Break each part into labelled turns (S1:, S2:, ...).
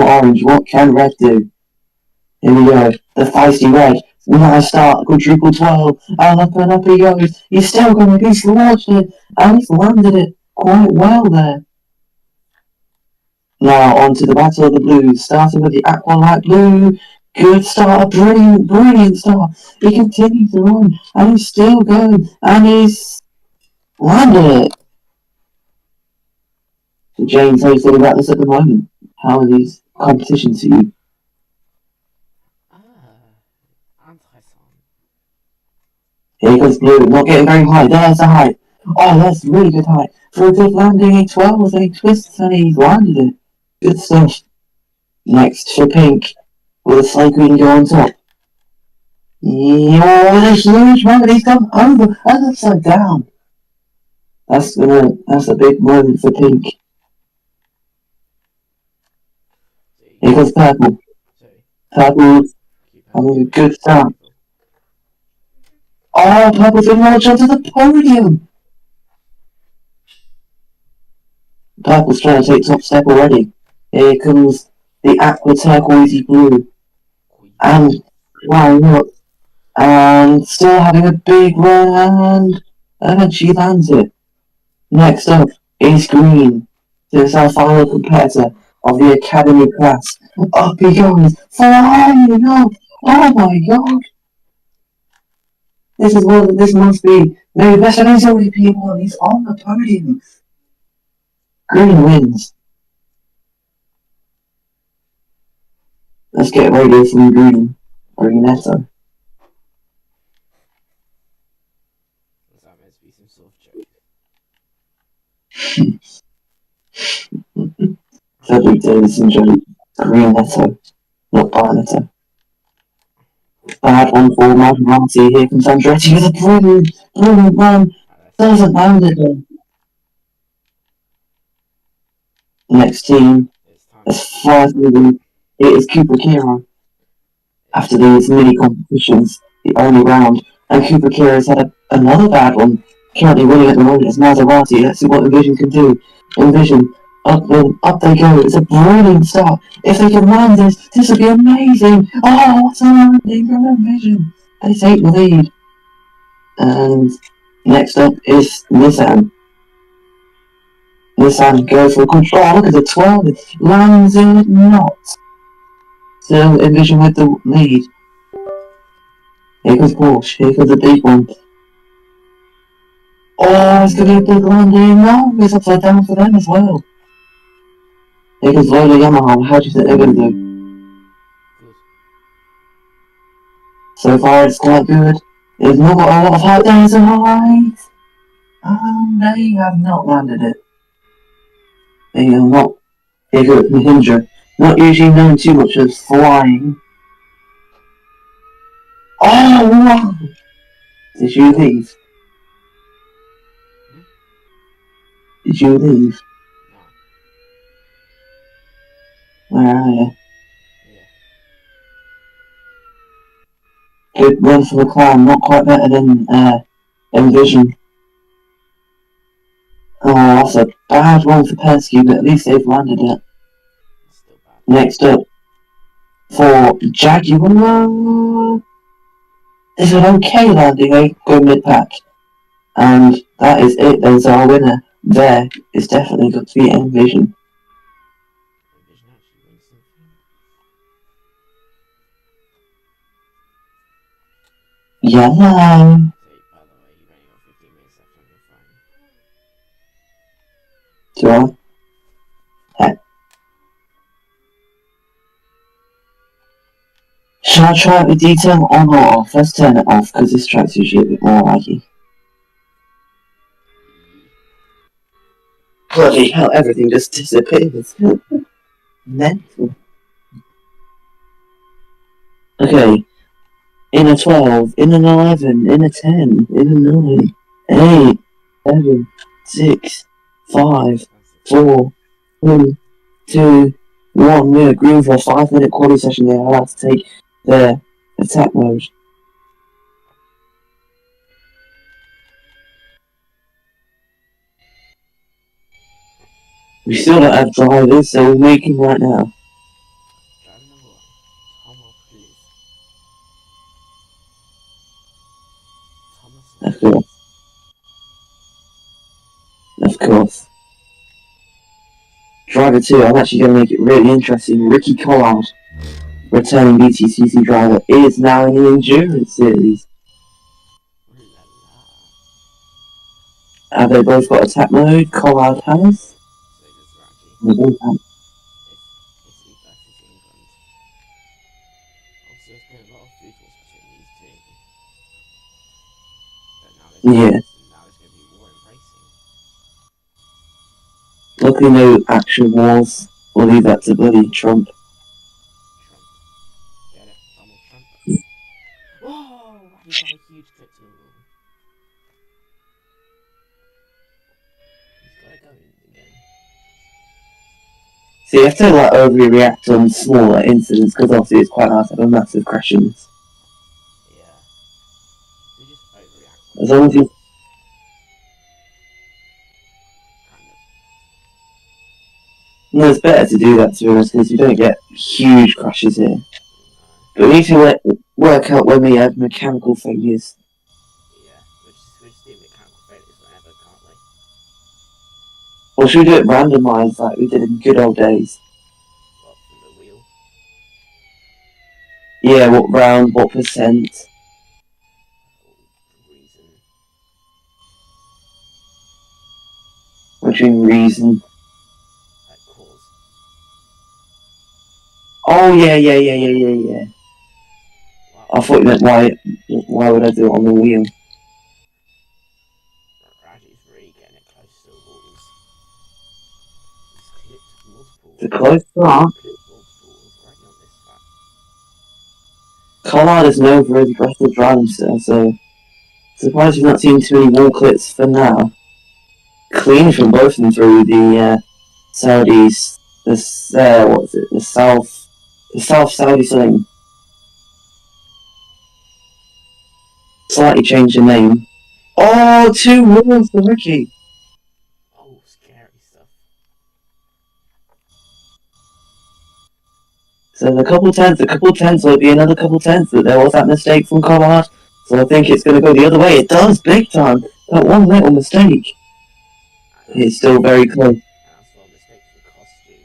S1: orange. What can red do? Here we go. The feisty red. Nice start. Quadruple 12. And up he goes. He's still going to be slaughtered. And he's landed it quite well there. Now on to the battle of the blues. Starting with the aqua light blue. Good start. Brilliant start. He continues to run. And he's still going. And he's landed it. So James, how are you feeling about this at the moment? How are these competitions for you? Here goes blue, not getting very high. There's a height. Oh, that's really good height. For a good landing, a 12, then he twists and he's landed it. Good stuff. Next for pink, will the slate green go on top? Oh, a huge moment. He's gone over and upside down. That's a big moment for pink. Here goes purple. Purple having a good start. Oh, purple's going to launch onto the podium. Purple's trying to take top step already. Here comes the aqua turquoisey blue. And wow, look. And still having a big run. And she lands it. Next up is green. This is our final competitor of the academy class. Up he goes, flying up. Oh my god. This must be maybe best of his only people, and he's on the podium. Green wins. Let's get radio from Green. Greenetto.
S2: Was that meant to be some sort of joke?
S1: Frederick Davidson joke. Greenetto, not Barnetto. Bad one for Maserati. Here comes Andretti with a brilliant run. Doesn't land it though. Next team, as far as moving, it is Cooper Kira. After these mini competitions, the only round, and Cooper Kira has had another bad one. Currently winning at the moment is Maserati. Let's see what Envision can do. Envision, up they go. It's a brilliant start. If they can land this would be amazing. Oh, what's a landing from Envision? They take the lead. And next up is Nissan. Nissan goes for a good shot. Look at the 12. It lands it not. Still Envision with the lead. Here comes Porsche. Here comes the big one. Oh, it's going to be a big landing. No, it's upside down for them as well. Here comes Lola Yamaha. How do you think they're going to do? So far, it's quite good. There's not got a lot of height. There's a height. They have not landed it. They are not. Here goes Mahindra. Not usually known too much as flying. Oh, wow! Did you leave? Did you leave? Where are you? Good run for the clown, not quite better than Envision. Oh, that's a bad one for Penske, but at least they've landed it. Next up, for Jaguar. It's an okay landing, they go mid-pack. And that is it, there's our winner. There is definitely got to be Envision. Yeah. Do I? Heck. Shall I try it with detail on or off? Let's turn it off because this track's usually a bit more laggy. Bloody hell, everything just disappears. Mental. Okay. In a 12, in an 11, in a 10, in a 9, 8, 7, 6, 5, 4, 3, 2, 1. We're agreeing for a 5-minute quality session. They're allowed to take their attack mode. We still don't have drivers, so we're making right now. Of course. Of course. Driver 2, I'm actually going to make it really interesting. Ricky Collard, returning BTCC driver, is now in the Endurance Series. Have they both got attack mode? Collard has.
S2: So does Raji.
S1: They both have.
S2: Italy versus England. Obviously, there's been a lot of food wars between these two. But now there's going to be war in racing.
S1: Luckily, no actual wars. We'll leave that to bloody Trump.
S2: Trump. Get it? Donald Trump. Whoa! Raji's had a huge clip to the wall. He's got to go in again.
S1: See, you have to like overreact on smaller incidents because obviously it's quite hard to have a massive crashes.
S2: Yeah. So just overreact.
S1: As long as you.
S2: Kind of.
S1: No, it's better to do that to be honest because you don't get huge crashes here. But we need to work out when we have mechanical failures.
S2: Yeah, we just do mechanical failures whenever, can't we?
S1: Or should we do it randomised like we did in good old days?
S2: What, from the wheel?
S1: Yeah, what round, what percent?
S2: Reason.
S1: What do you mean reason?
S2: Like cause.
S1: Oh yeah.
S2: Wow.
S1: I thought you meant why would I do it on the wheel?
S2: Raji's really getting it close to the walls. He's clipped multiple.
S1: It's a close start.
S2: Clipped multiple walls already on this track.
S1: Collard is known for his aggressive driving style, so surprised we've not seen too many wall clips for now. Clean from both of them through the Saudis. What is it? The South Saudi something. Slightly changed the name. Oh, 2 walls for Ricky.
S2: Oh, scary stuff.
S1: So a couple tenths will be another couple tenths that there was that mistake from Collard. So I think it's going to go the other way. It does, big time. That one little mistake. It's still very close.
S2: And that's what mistakes will cost you.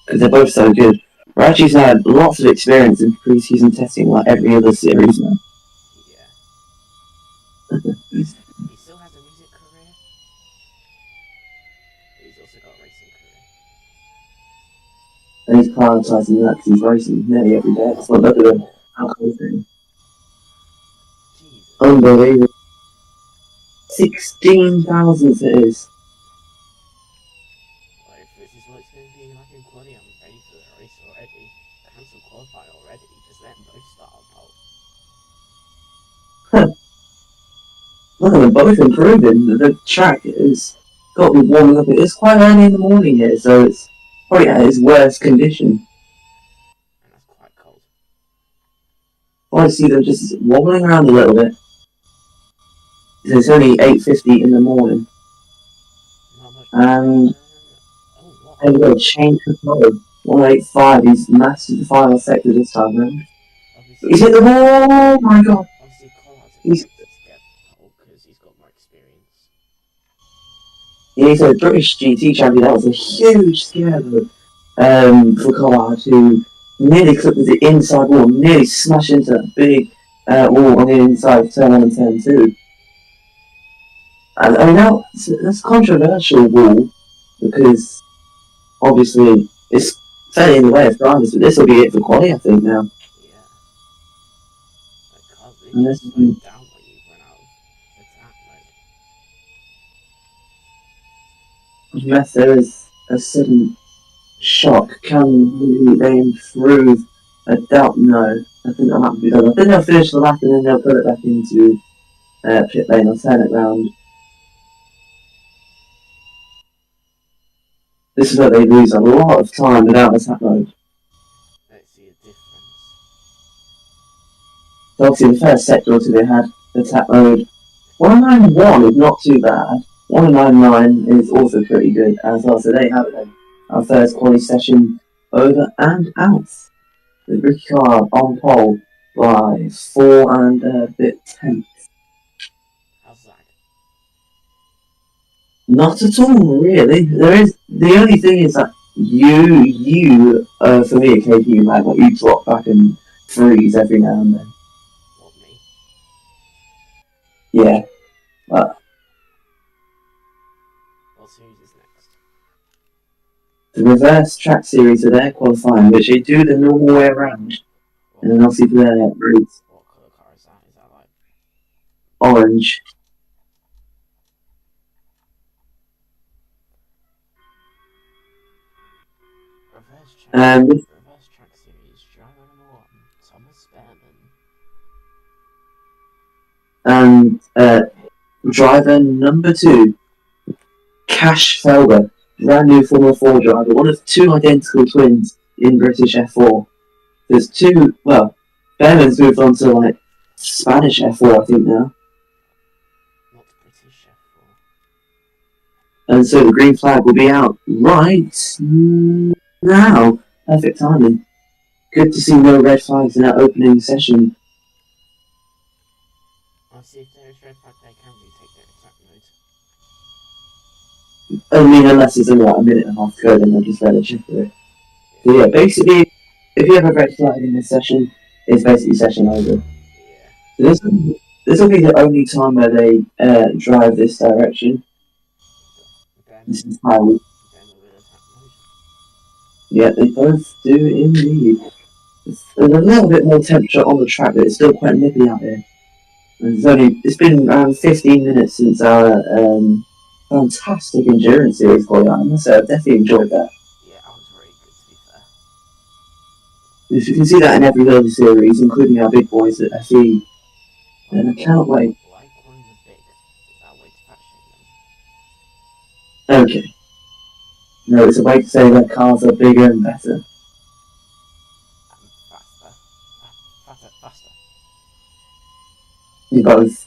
S1: Because they're both so good. Raji's had lots of experience in pre-season testing like every other series now.
S2: Yeah. He still has a music career. But he's also got a racing career.
S1: And he's prioritising that because he's racing nearly every day. It's not look at him. How close thing.
S2: Jesus.
S1: Unbelievable. 16,000 it is.
S2: Well, if this is what it's going to be like in quality, I'm ready for the race already. Cancel qualify already. Just let them both start on pole.
S1: Look at them both improving. The track is got to be warming up. It's quite early in the morning here, so it's probably at its worst condition.
S2: And that's quite cold.
S1: I see them just wobbling around a little bit. It's only 8:50 in the morning.
S2: Not much.
S1: And
S2: Oh,
S1: they've got to change control. 185, he's mastered the final sector this time round. He's hit the wall! Oh my god!
S2: Obviously, Collard's
S1: He's-
S2: expected to get pole because he's got more experience.
S1: Yeah, he's a British GT champion. That was a huge scare for Collard, who nearly clipped the inside wall, nearly smashed into that big wall on the inside of turn 1 and turn 2. And I mean, now, that's a controversial wall, because obviously it's fairly in the way of drivers, but this will be it for quality, I think, now.
S2: Yeah. Like, cars
S1: And
S2: literally
S1: this
S2: slow
S1: is-
S2: down when you run out of attack mode.
S1: Unless there is a sudden shock, can they improve? I doubt no. I think that'll have to be done. I think they'll finish the lap and then they'll put it back into pit lane or turn it round. This is where they lose a lot of time without attack mode.
S2: Let's see a difference.
S1: So obviously the first sector or two they had attack mode. 191 is not too bad. 199 is also pretty good as well. So there you have it then. Our first quality session over and out. With Ricky Collard on pole. by 4 and a bit tenths.
S2: How's that?
S1: Not at all, really. The only thing is that you for me occasionally like you drop back and freeze every now and then.
S2: What, me?
S1: Yeah, but
S2: What series is next?
S1: the reverse track series are their qualifying, which they do the normal way around,
S2: What,
S1: and then obviously for their routes
S2: what colour car is that? Is that like
S1: orange.
S2: reverse track series? Driver number 1, Thomas Behrman.
S1: And driver number 2, Cash Felber, brand new Formula 4 driver, one of 2 identical twins in British F4. There's 2, well, Behrman's moved on to like Spanish F4, I think now.
S2: Not British F4.
S1: And so the green flag will be out right now. Perfect timing. Good to see no red flags in that opening session.
S2: I'll see if there is red flag, they can retake their attack mode.
S1: I mean, unless there's only like a minute and a half to go, then they'll just let it check through it. So yeah, basically, if you have a red flag in this session, it's basically session over.
S2: Yeah.
S1: So this will be the only time where they drive this direction. This is how we.
S2: Behrman with attack mode.
S1: Yeah, they both do indeed. There's a little bit more temperature on the track, but it's still quite nippy out here. It's been around 15 minutes since our fantastic endurance series qualifying, so I've definitely enjoyed that.
S2: Yeah, I was very good to be fair.
S1: You can see that in every other series, including our big boys at FE. And I cannot wait.
S2: Why calling them big? Is that a way to fat shame them?
S1: Okay. No, it's a way to say that cars are bigger and better.
S2: And faster. Faster.
S1: Both.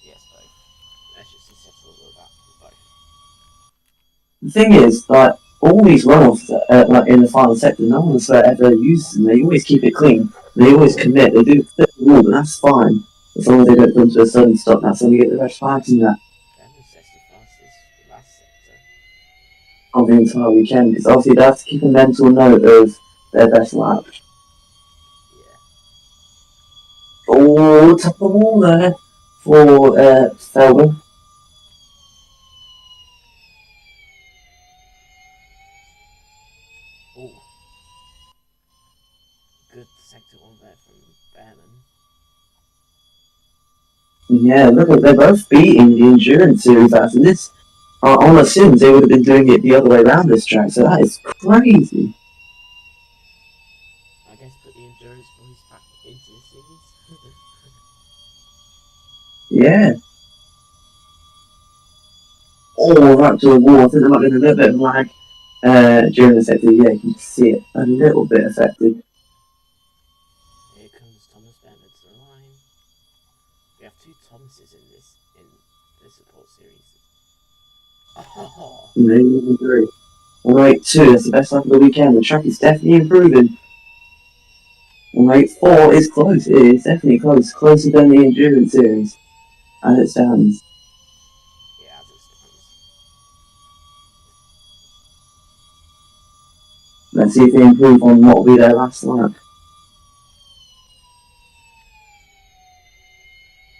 S2: Yes, both. Let's just settle all of that. Both.
S1: The thing is, like, all these runoffs, like in the final sector, no one ever uses them. They always keep it clean. They always commit. They do fit the wall, but that's fine. As long as they don't come to a sudden stop, that's when you get the red flags and that.
S2: Behrman sets the fastest last sector.
S1: Of the entire weekend, because obviously they have to keep a mental note of their best lap.
S2: Yeah.
S1: Oh, top of the wall there for Felber.
S2: Oh. Good sector 1 there from Behrman.
S1: Yeah, look, they're both beating the endurance series after this. On the Sims, they would have been doing it the other way around this track, so that is crazy.
S2: I guess put the endurance boys back into the series.
S1: Yeah. Oh, right to the wall. I think there might have been a little bit of lag during the sector. Yeah, you can see it a little bit affected.
S2: Here comes Thomas Behrman to the line. We have 2 Thomases in the support series. Oh.
S1: Maybe 3. Alright, 2, that's the best lap of the weekend. The track is definitely improving. Alright, 4 is close. It is definitely close. Closer than the endurance series. As it stands.
S2: Yeah, as it stands.
S1: Let's see if they improve on what will be their last lap.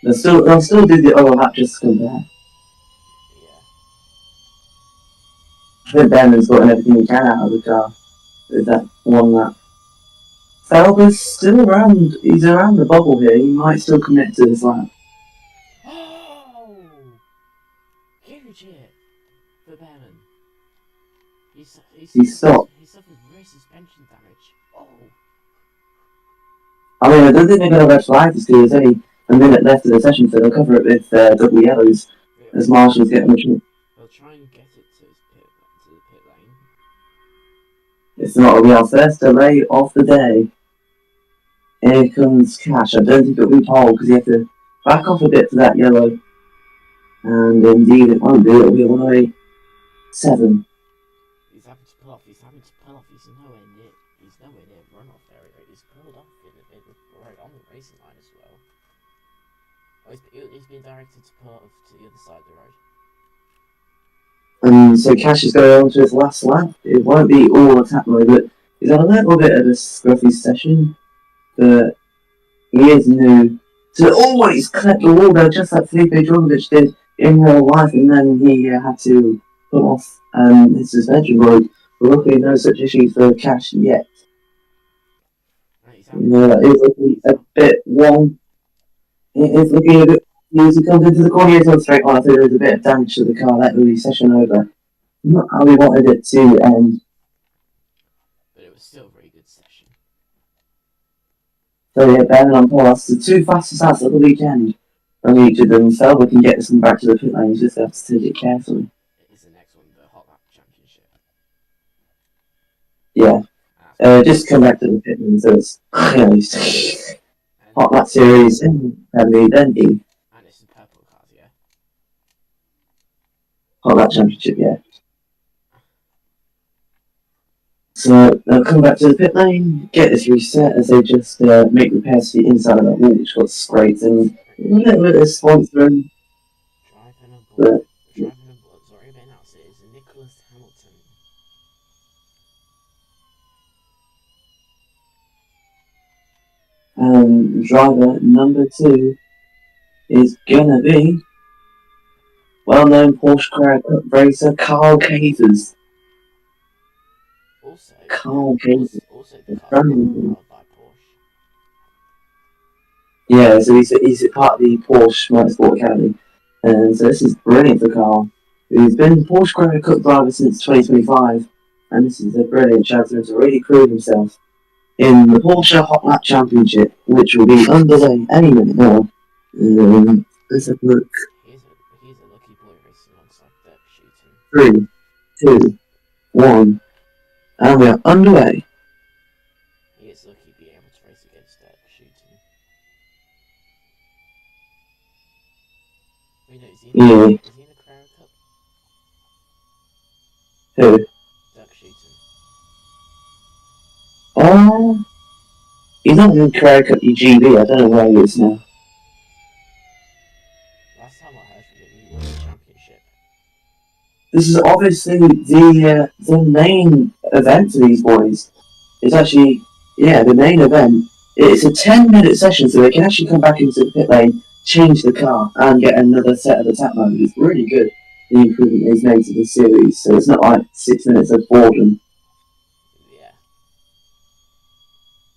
S1: They'll still do the other lap just to compare.
S2: Yeah.
S1: I think Behrman's gotten everything he can out of the car with that one lap. Felber's still around. He's around the bubble here. He might still commit to this lap.
S2: Oh! Huge hit for Behrman. He
S1: stopped.
S2: He suffered rear suspension damage. Oh!
S1: I mean, I don't think they're going to red flag this because there's only a minute left of the session, so they'll cover it with double yellows as Marshall's getting the shot.
S2: They'll try and get it to the pit lane.
S1: It's not going to be our first delay of the day. Here comes Cash. I don't think it'll be pole because you have to back off a bit for that yellow. And indeed, it won't be. It'll be 108.7.
S2: He's having to pull off. He's nowhere near. he's nowhere near runoff area. He's pulled off right on the racing line as well. Oh, he's been directed to pull off to the other side of the road.
S1: And so Cash is going on to his last lap. It won't be all attack mode, but he's had a little bit of a scruffy session. But he is new. So always clipped the wall there, just like Felipe Drugovich did in real life, and then he had to put off his suspension broke. But luckily, no such issues for Cash yet. It's looking a bit wrong. It's looking a bit. As he comes into the corner, he's on straight on. I think there's a bit of damage to the car. That will be session over. Not how we wanted it to end.
S2: But it was still a very good session.
S1: So yeah, Ben and Paul, the two fastest outs of the weekend. Only each of them, so we can get this one back to the pit lane. You just have to take it carefully.
S2: It is the next one, the Hot Lap Championship.
S1: Yeah. Just come back to the pit lane, so it's Hot Lap Series, then E.
S2: And it's the purple cars, yeah?
S1: Hot Lap Championship, yeah. So they'll come back to the pit lane, get this reset as they just make repairs to the inside of that wall, which got scraped, and a little bit of sponsoring.
S2: Driving aboard, sorry, but announced it is Nicholas Hamilton.
S1: Driver number 2 is gonna be well-known Porsche Carrera Cup racer Carl Cavers.
S2: Also,
S1: Carl Cavers.
S2: Also the car powered by Porsche.
S1: Yeah, so he's part of the Porsche Motorsport Academy. And so this is brilliant for Carl. He's been Porsche Carrera Cup driver since 2025. And this is a brilliant chance for him to really prove himself in the Porsche Hot Lap Championship, which will be underway any minute now. Let's have a look.
S2: He's a lucky boy racing alongside Dirk Shooting.
S1: 3, 2, 1, and we are underway.
S2: He is lucky to be able to race against Dirk Shooting. Wait, no, is he in the Carrera Cup?
S1: Who?
S2: Dirk Shooting.
S1: He's not in Carrera Cup UGB, I don't know where he is now.
S2: Last time I heard from him, he won the championship.
S1: This is obviously the main event for these boys. It's actually, the main event. It's a 10-minute session, so they can actually come back into the pit lane, change the car, and get another set of attack mode. It's really good, the improvement he's made to this series, so it's not like 6 minutes of boredom.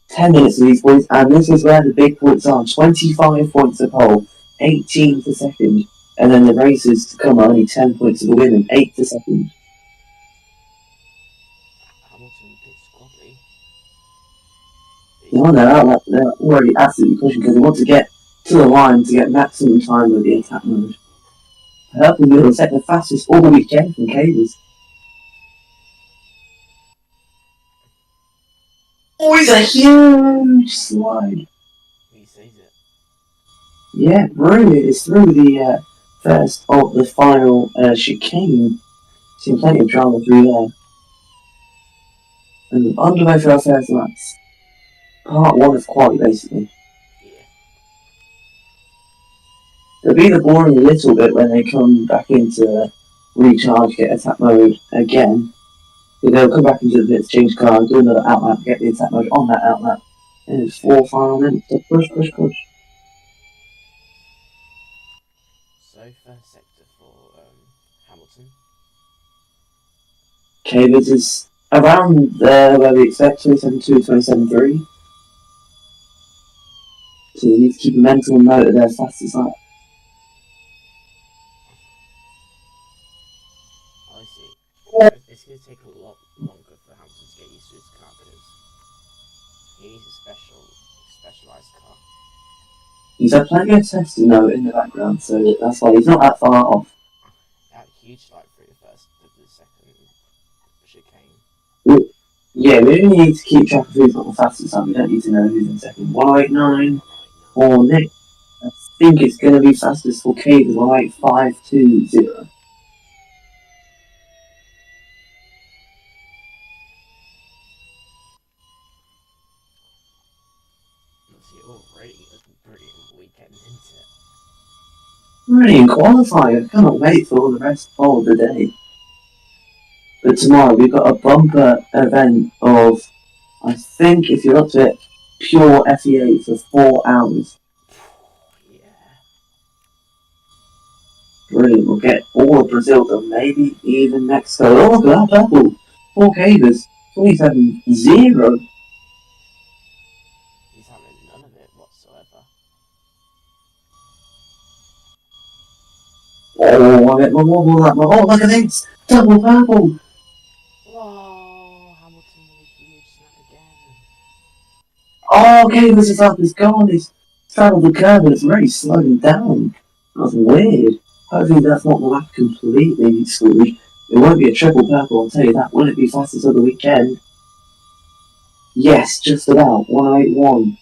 S1: 10 minutes of these points, and this is where the big points are. 25 points a pole, 18 for second, and then the races to come are only 10 points of the win and 8 for second.
S2: Hamilton pits quickly.
S1: No, they're already absolutely pushing because they want to get to the line to get maximum time with the attack mode. Purple will set the fastest all weekend from Cavers. Oh, it's a huge slide.
S2: He sees it.
S1: Yeah, brilliant. It's through the first of the final chicane. Seen plenty of drama through there. And underway for our first laps. Part 1 of quali, basically.
S2: Yeah.
S1: They'll be the boring a little bit when they come back into recharge, get attack mode again. They'll come back into the pits, change car, do another outlap, get the attack mode on that outlap. And it's 4 final minutes. So push.
S2: So first sector for Hamilton.
S1: Cavers is around there where we expect, 27.2, 27.3. So you need to keep a mental note of their fastest lap.
S2: I see. It's going to take a lot longer for Hamilton to get used to his car because he needs a specialised car.
S1: He's had plenty of testing though in the background, so that's why he's not that far off.
S2: Had a huge slide through the second chicane.
S1: Yeah, we only need to keep track of who's got the fastest time. We don't need to know who's in second. 189 for Nick. I think it's going to be fastest for Cavers, 18520. Brilliant qualifying. I cannot wait for the rest of the day. But tomorrow we've got a bumper event of, I think if you're up to it, pure FEA for 4 hours.
S2: Yeah.
S1: Brilliant. We'll get all of Brazil done, maybe even Mexico. Oh, look at that purple. 4 cavers. 27-0.
S2: He's having none of it whatsoever.
S1: Oh, I get my wobble that. Oh, look at this. Double purple.
S2: Whoa! Hamilton with a huge snap again.
S1: Oh, cavers is up. It's gone. It's travelled the curve and it's really slowing down. That's weird. Hopefully that's not the lap completely screwed. It won't be a triple purple, I'll tell you that. Will it be fastest of the weekend? Yes, just about. 181.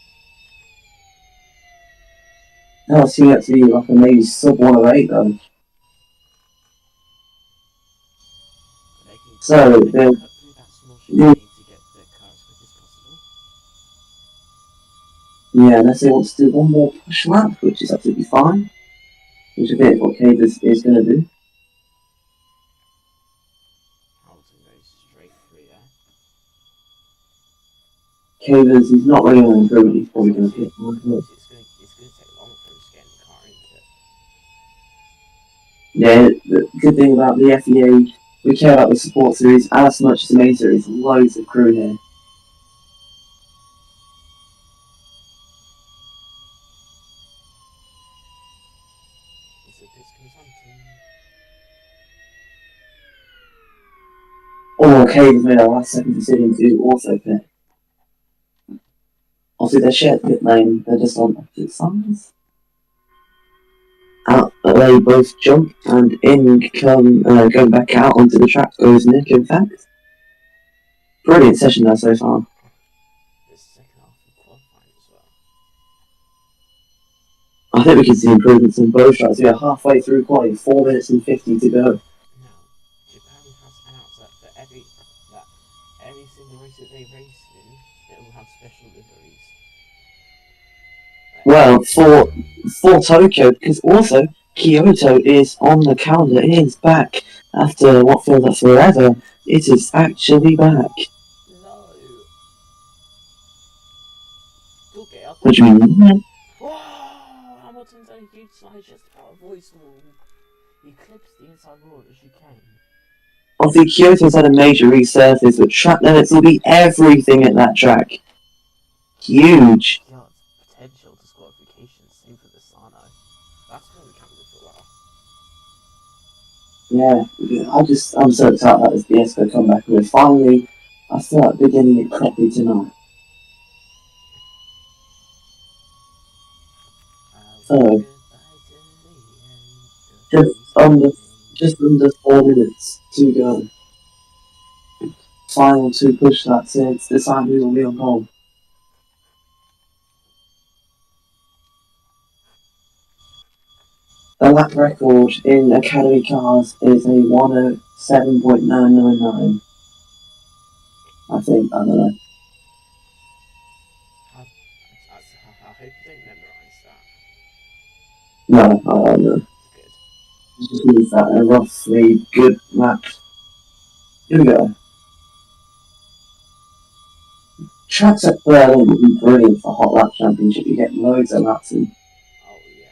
S1: I'll see that to be like a maybe sub 108 though. So,
S2: they'll cut through that small chicane to get the car as quick as possible.
S1: Yeah, unless they want to do one more push lap, which is absolutely fine. Which I think is what Cavers is going to do.
S2: Hamilton goes straight through there.
S1: Cavers is not really going to improve, he's probably going to hit one hit.
S2: It's going to take long for him to get in the car into it.
S1: Yeah, the good thing about the FEA, we care about the support series as much as the main series. Loads of crew here.
S2: As the pits comes on to...
S1: Oh, Cavers made a last second decision to also pit. Obviously, they share the pit lane, they're just on opposite sides. Out, they both jump, and in come, going back out onto the track goes Nick, in fact. Brilliant session there so far.
S2: This second half of qualifying as well.
S1: I think we can see improvements in both tracks. We are halfway through quality, 4 minutes and 50 to go.
S2: Now, Japan has announced that for every single race that they race in, they will have special liveries.
S1: Well, for Tokyo, because also Kyoto is on the calendar. It is back after what feels like forever. It is actually back.
S2: No. Okay, I'll
S1: What do you mean?
S2: Whoa! Hamilton's done a huge slide just about a voice wall. He clips the inside wall as you can.
S1: Obviously, Kyoto's had a major resurface, but track limits will be everything at that track. Huge.
S2: Yeah, it's potential disqualification. Same for the Sano. That's been on the calendar for a while.
S1: Yeah, I'm so excited about this BSCO comeback. We're finally, I start beginning it properly tonight. So, just under 4 minutes to go. Final 2 push laps here to decide who will be on pole. The lap record in Academy cars is a 107.999. I think, I don't know.
S2: I hope you don't memorise that.
S1: No, I don't know.
S2: Good.
S1: Just use that a roughly good lap. Here we go. Tracks at Berlin would be brilliant for Hot Lap Championship. You get loads of laps in.
S2: Oh yeah.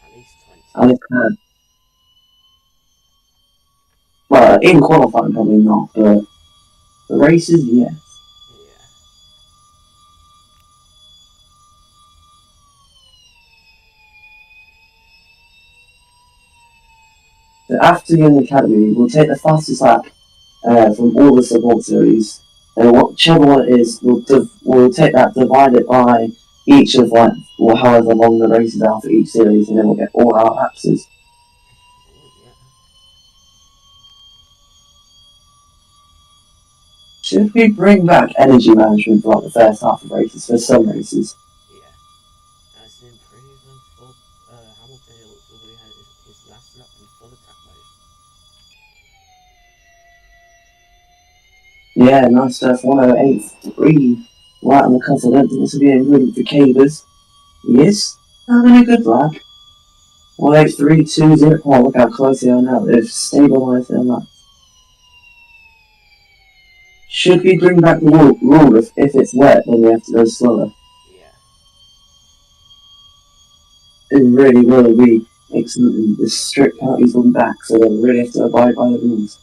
S2: At least 20.
S1: And it can. Well, in qualifying probably not, but the races, yes.
S2: Yeah.
S1: So after you're in the academy, we'll take the fastest lap from all the support series. And whichever one it is, we'll take that, divide it by each of like, or however long the races are for each series, and then we'll get all our lapses.
S2: Oh yeah.
S1: Should we bring back energy management for like the first half of races for some races?
S2: Yeah. As an improvement for Hamilton, it looks like he had his last lap in full attack mode.
S1: Yeah, nice stuff. 108.3. Right on the cusp. I don't think this will be a improvement for Cavers. He is having a good lap. Well, 3-2-0. Oh, look how close they are now. They've stabilised their lap. Should we bring back the rule if it's wet, then we have to go slower?
S2: Yeah.
S1: It really will be excellent. The strict penalties will be back, so they'll really have to abide by the rules.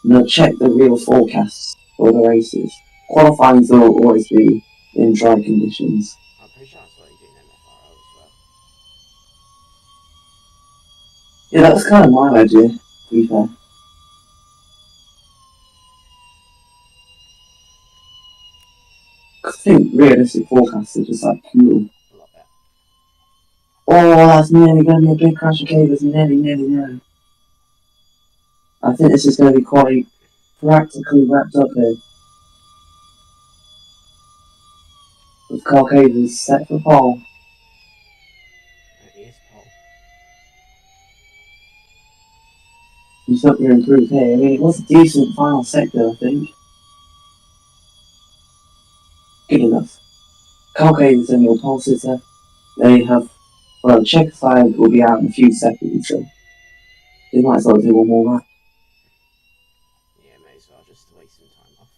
S1: And they'll check the real forecasts for the races. Qualifying will always be in dry conditions.
S2: I'm pretty sure that's what they do in MFRO as well.
S1: Yeah, that was kind of my idea, to be fair. I think realistic forecasts are just like cool.
S2: A lot better.
S1: Oh, that's nearly going to be a big crash of cables. Nearly. I think this is going to be quite practically wrapped up here. With Carl Cables set for pole.
S2: It is pole.
S1: He's not going to improve here. I mean, it was a decent final sector, I think. Good enough. Carl Cables and your pole sitter, they have, well, the checker flag will be out in a few seconds, so they might as well do one more lap.
S2: Yeah, may as well just waste some time off.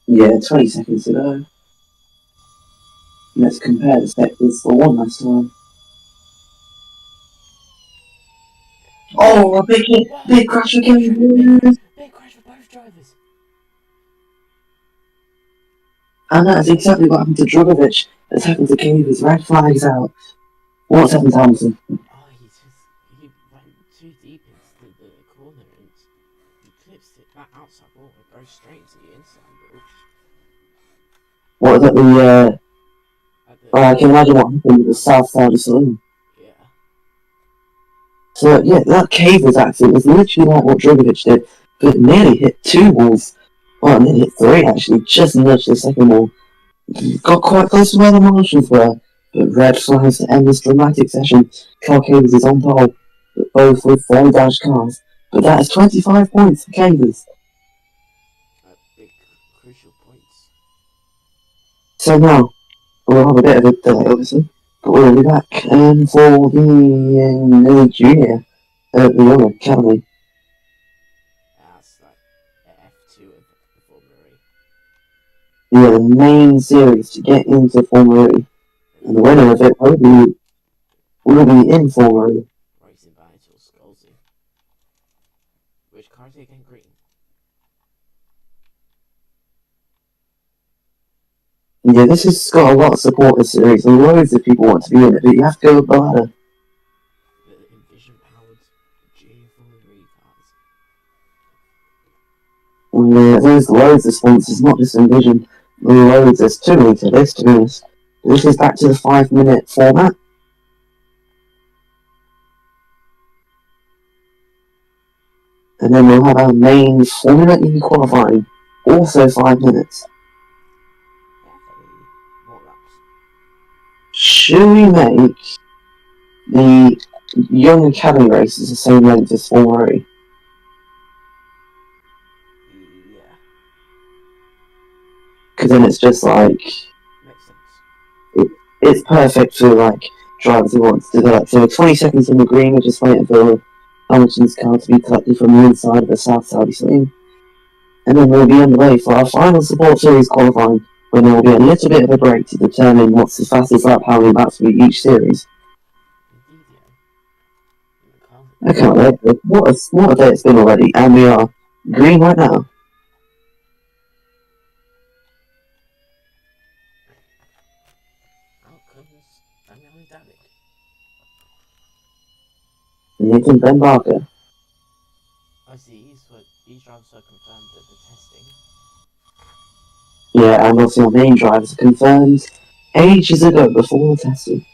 S1: Yeah, 20 seconds to go. Let's compare the sectors for one last time. Oh, a big crash again!
S2: Big crash for both drivers!
S1: And that's exactly what happened to Drogovic. That's happened to Cables. Red flags out. What's happened to Hamilton?
S2: Oh, he went too deep into the corner and he clips it that outside wall and goes straight into the inside wall.
S1: What was that? I can imagine what happened with the south side of the saloon.
S2: Yeah.
S1: So, yeah, that Cables accident was literally like what Drogovic did, but nearly hit two walls. Well, nearly hit three, actually. Just nudged the second wall. Got quite close to where the marshals were, but red flags to end this dramatic session. Carl Cables is on pole, but both with 4 dashed cars. But that is 25 points for Cables.
S2: Big crucial points.
S1: So now, we'll have a bit of a delay, obviously, but we'll be back for the junior at the Young Academy.
S2: That's like F2 of Formula E.
S1: Yeah, the main series to get into Formula E. And the winner of it will be in Formula E.
S2: Racing by until Scolzy. Which car is it again? Green.
S1: Yeah, this has got a lot of support, this series, and loads of people want to be in it, but you have to go up the ladder.
S2: The Envision powered junior Formula E cars.
S1: And there's loads of sponsors, not just Envision. Loads, there's too many to this, to be honest. This is back to the 5-minute format. And then we'll have our main Formula E qualifying, also 5 minutes.
S2: More laps.
S1: Should we make the Young Academy races the same length as Formula E?
S2: Yeah.
S1: Because then it's just like...
S2: Makes sense.
S1: It's perfect for like drivers who want to do that. So 20 seconds in the green, we're just waiting for Hamilton's car to be collected from the inside of the South Saudi Saloon. And then we'll be on the way for our final support series qualifying, when there will be a little bit of a break to determine what's the fastest lap, how many laps for each series. I can't wait. What a day it's been already, and we are green right now.
S2: Out comes Daniel David.
S1: Nathan Ben Barker.
S2: I see, these drivers are confirmed at the testing.
S1: Yeah, and also our main drivers are confirmed ages ago before the testing.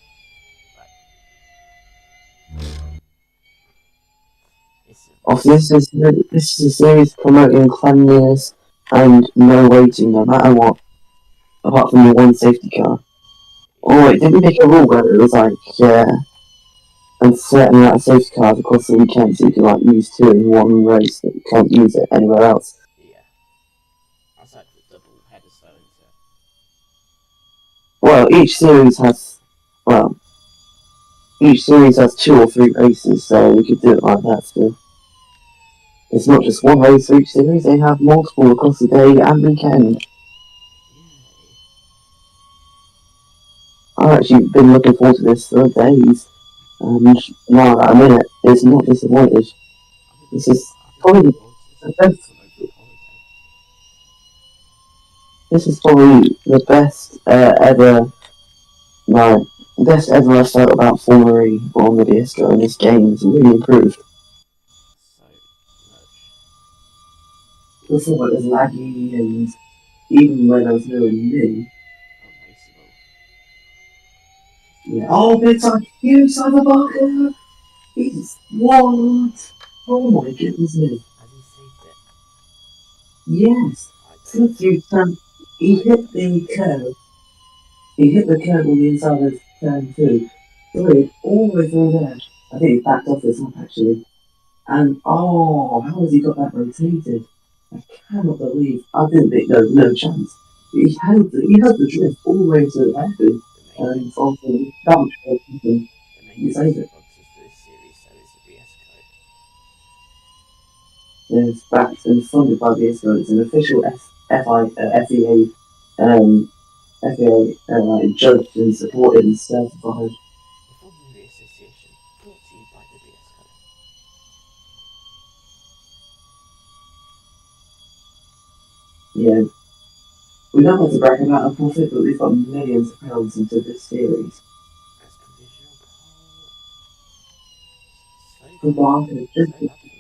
S1: This is a series promoting cleanliness and no waiting, no matter what, apart from the one safety car. Oh wait, did we make a rule where it was like, and certain amount of safety cars across the weekend, so you can like use 2 in one race, but you can't use it anywhere else?
S2: Yeah. That's like the double header though, isn't it?
S1: Well, each series has, well, each series has 2 or 3 races, so we could do it like that still. It's not just one race for each series, they have multiple across the day and weekend. I've actually been looking forward to this for days, and now that I'm in it, it's not disappointed. This is probably the best. This is probably the best ever. No, best ever I've felt about Formula E on the disco, and this game has really improved.
S2: So much.
S1: Before it was laggy, and even when there was no one new.
S2: Unraceable.
S1: Yeah. Oh, big time! You son of a bugger! He's what? Oh my goodness me!
S2: Has he saved it?
S1: Yes.
S2: I don't
S1: Since you he
S2: I
S1: hit
S2: don't
S1: the curve. He hit the curve on the inside of turn 2. Slid all the way through there. I think he backed off this up actually. And oh, how has he got that rotated? I cannot believe. I didn't think there was no chance. He held the drift all the way to the hairpin.
S2: the main
S1: And
S2: bits
S1: obviously that was
S2: the main
S1: you
S2: bits
S1: saved it.
S2: sponsors for this series so is the BS code.
S1: It's backed and funded by the ISO. It's an official FEA judged and supported and certified.
S2: The Formulary Association, brought to you by the BS code.
S1: Yeah. We don't have to brag about our profit, but we've got millions of pounds into this series.
S2: As provisional pole.
S1: For Barker, just
S2: Slow lap from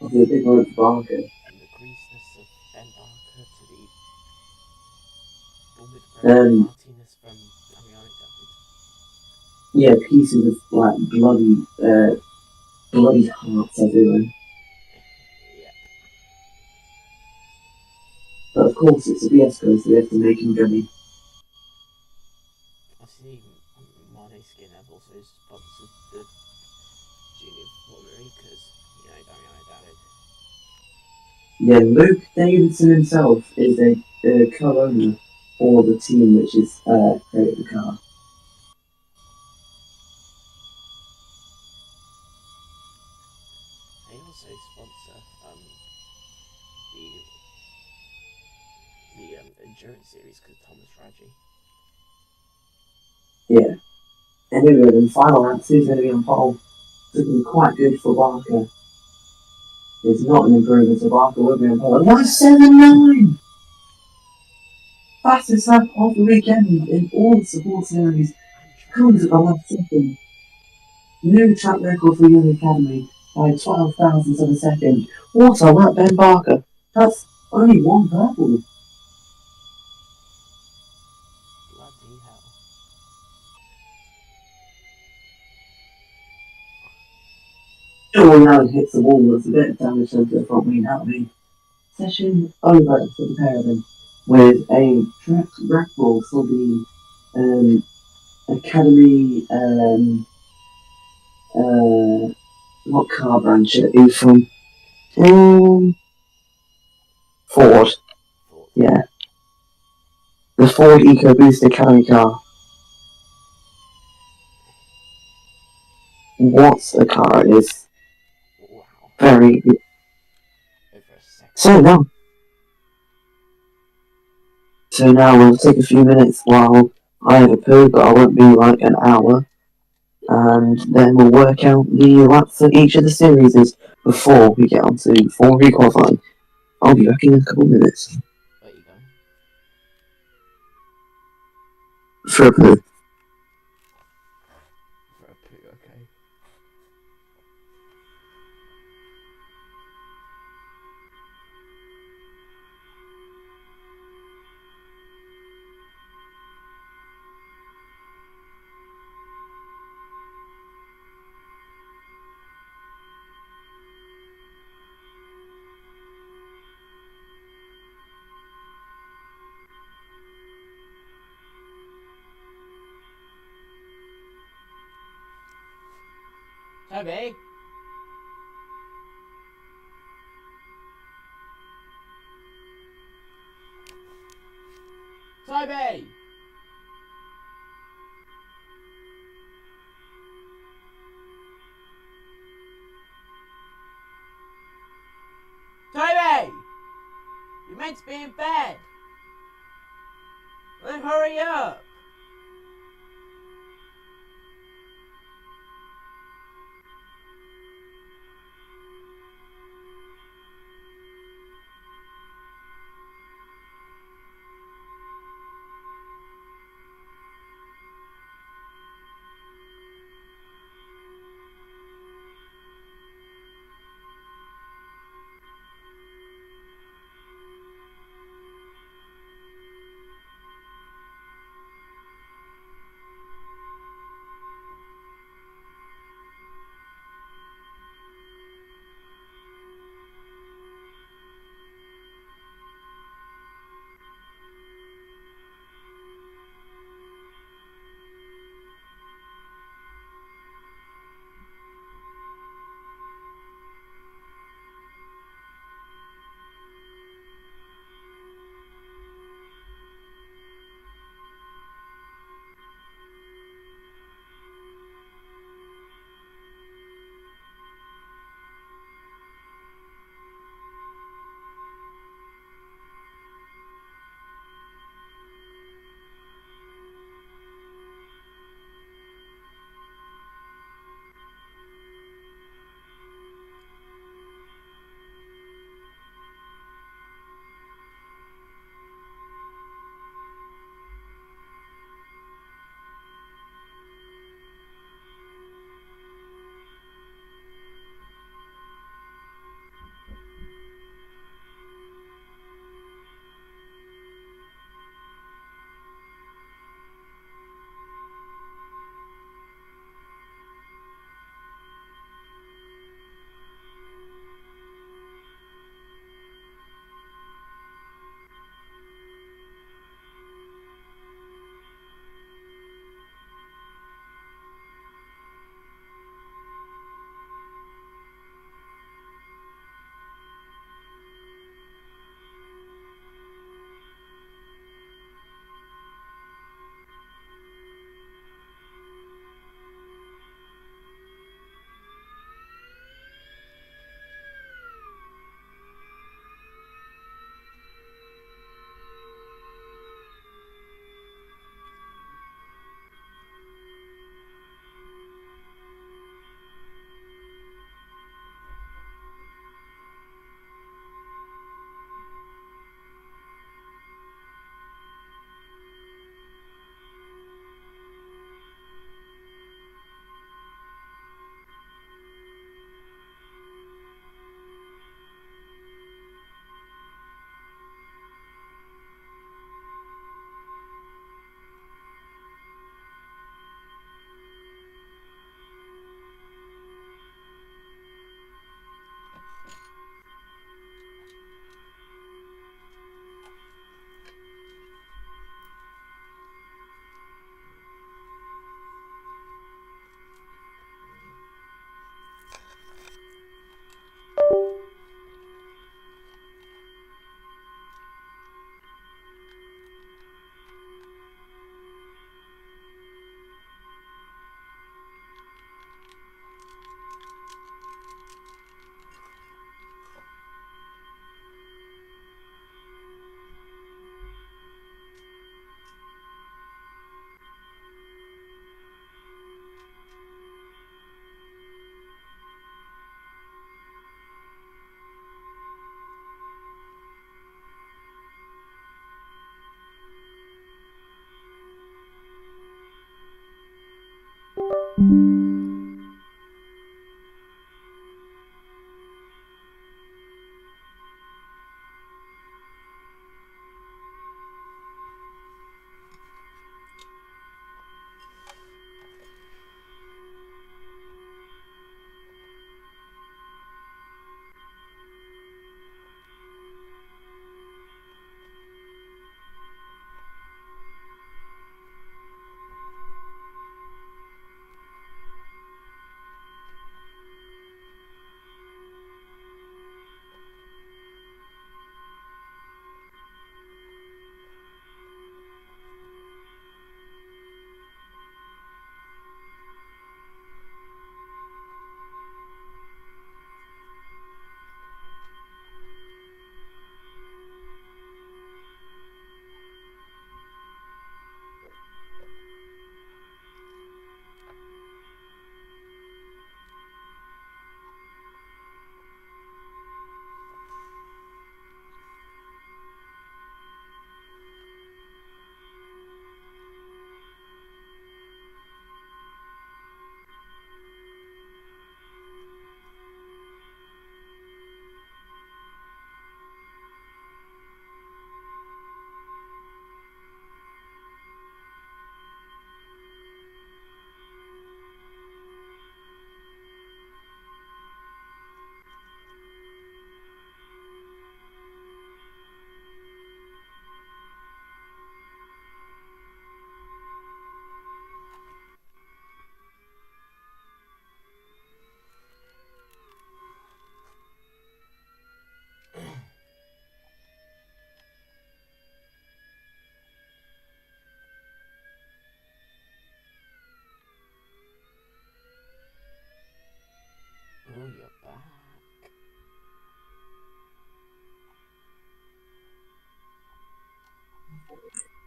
S2: both drivers.
S1: the big one for Barker.
S2: From the greasiness of Ben Barker to the Bullet
S1: Um,
S2: Martinez from Damiano David.
S1: yeah, pieces of like bloody hearts everywhere.
S2: Yeah.
S1: But of course, it's a BS code, so we have to make him dummy.
S2: Obviously, Moneskin have also sponsored the Junior Formulary because, Damiano David.
S1: Yeah, Luke Davidson himself is a co-owner for the team which is created the car.
S2: They also sponsor the endurance series because Thomas Raji.
S1: Yeah. Anyway, then final lap 2 is going to be on pole. Looking quite good for Barker. It's not an improvement, so Barker will be on pole. 179! Fastest lap of the weekend in all the support series. Comes at the last second. New track record for Young Academy by 12 thousandths of a second. What a lap, Ben Barker. That's only one purple.
S2: Bloody hell.
S1: Oh, now it hits the wall. There's a bit of damage done to the front wing. That'll be session over for the pair of them with a track record for the Academy. What car brand should it be from? Ford. Yeah. The Ford EcoBoost Academy car. What a car it is.
S2: Wow.
S1: Very good.
S2: Over a second.
S1: So now we'll take a few minutes while I have a poo, but I won't be like an hour. And then we'll work out the laps of each of the series before we get on to Formula qualifying. I'll be back in a couple of minutes.
S2: Where you going?
S1: For a poo.
S2: For a poo, okay. Toby? Toby! meant to be in bed. Then hurry up.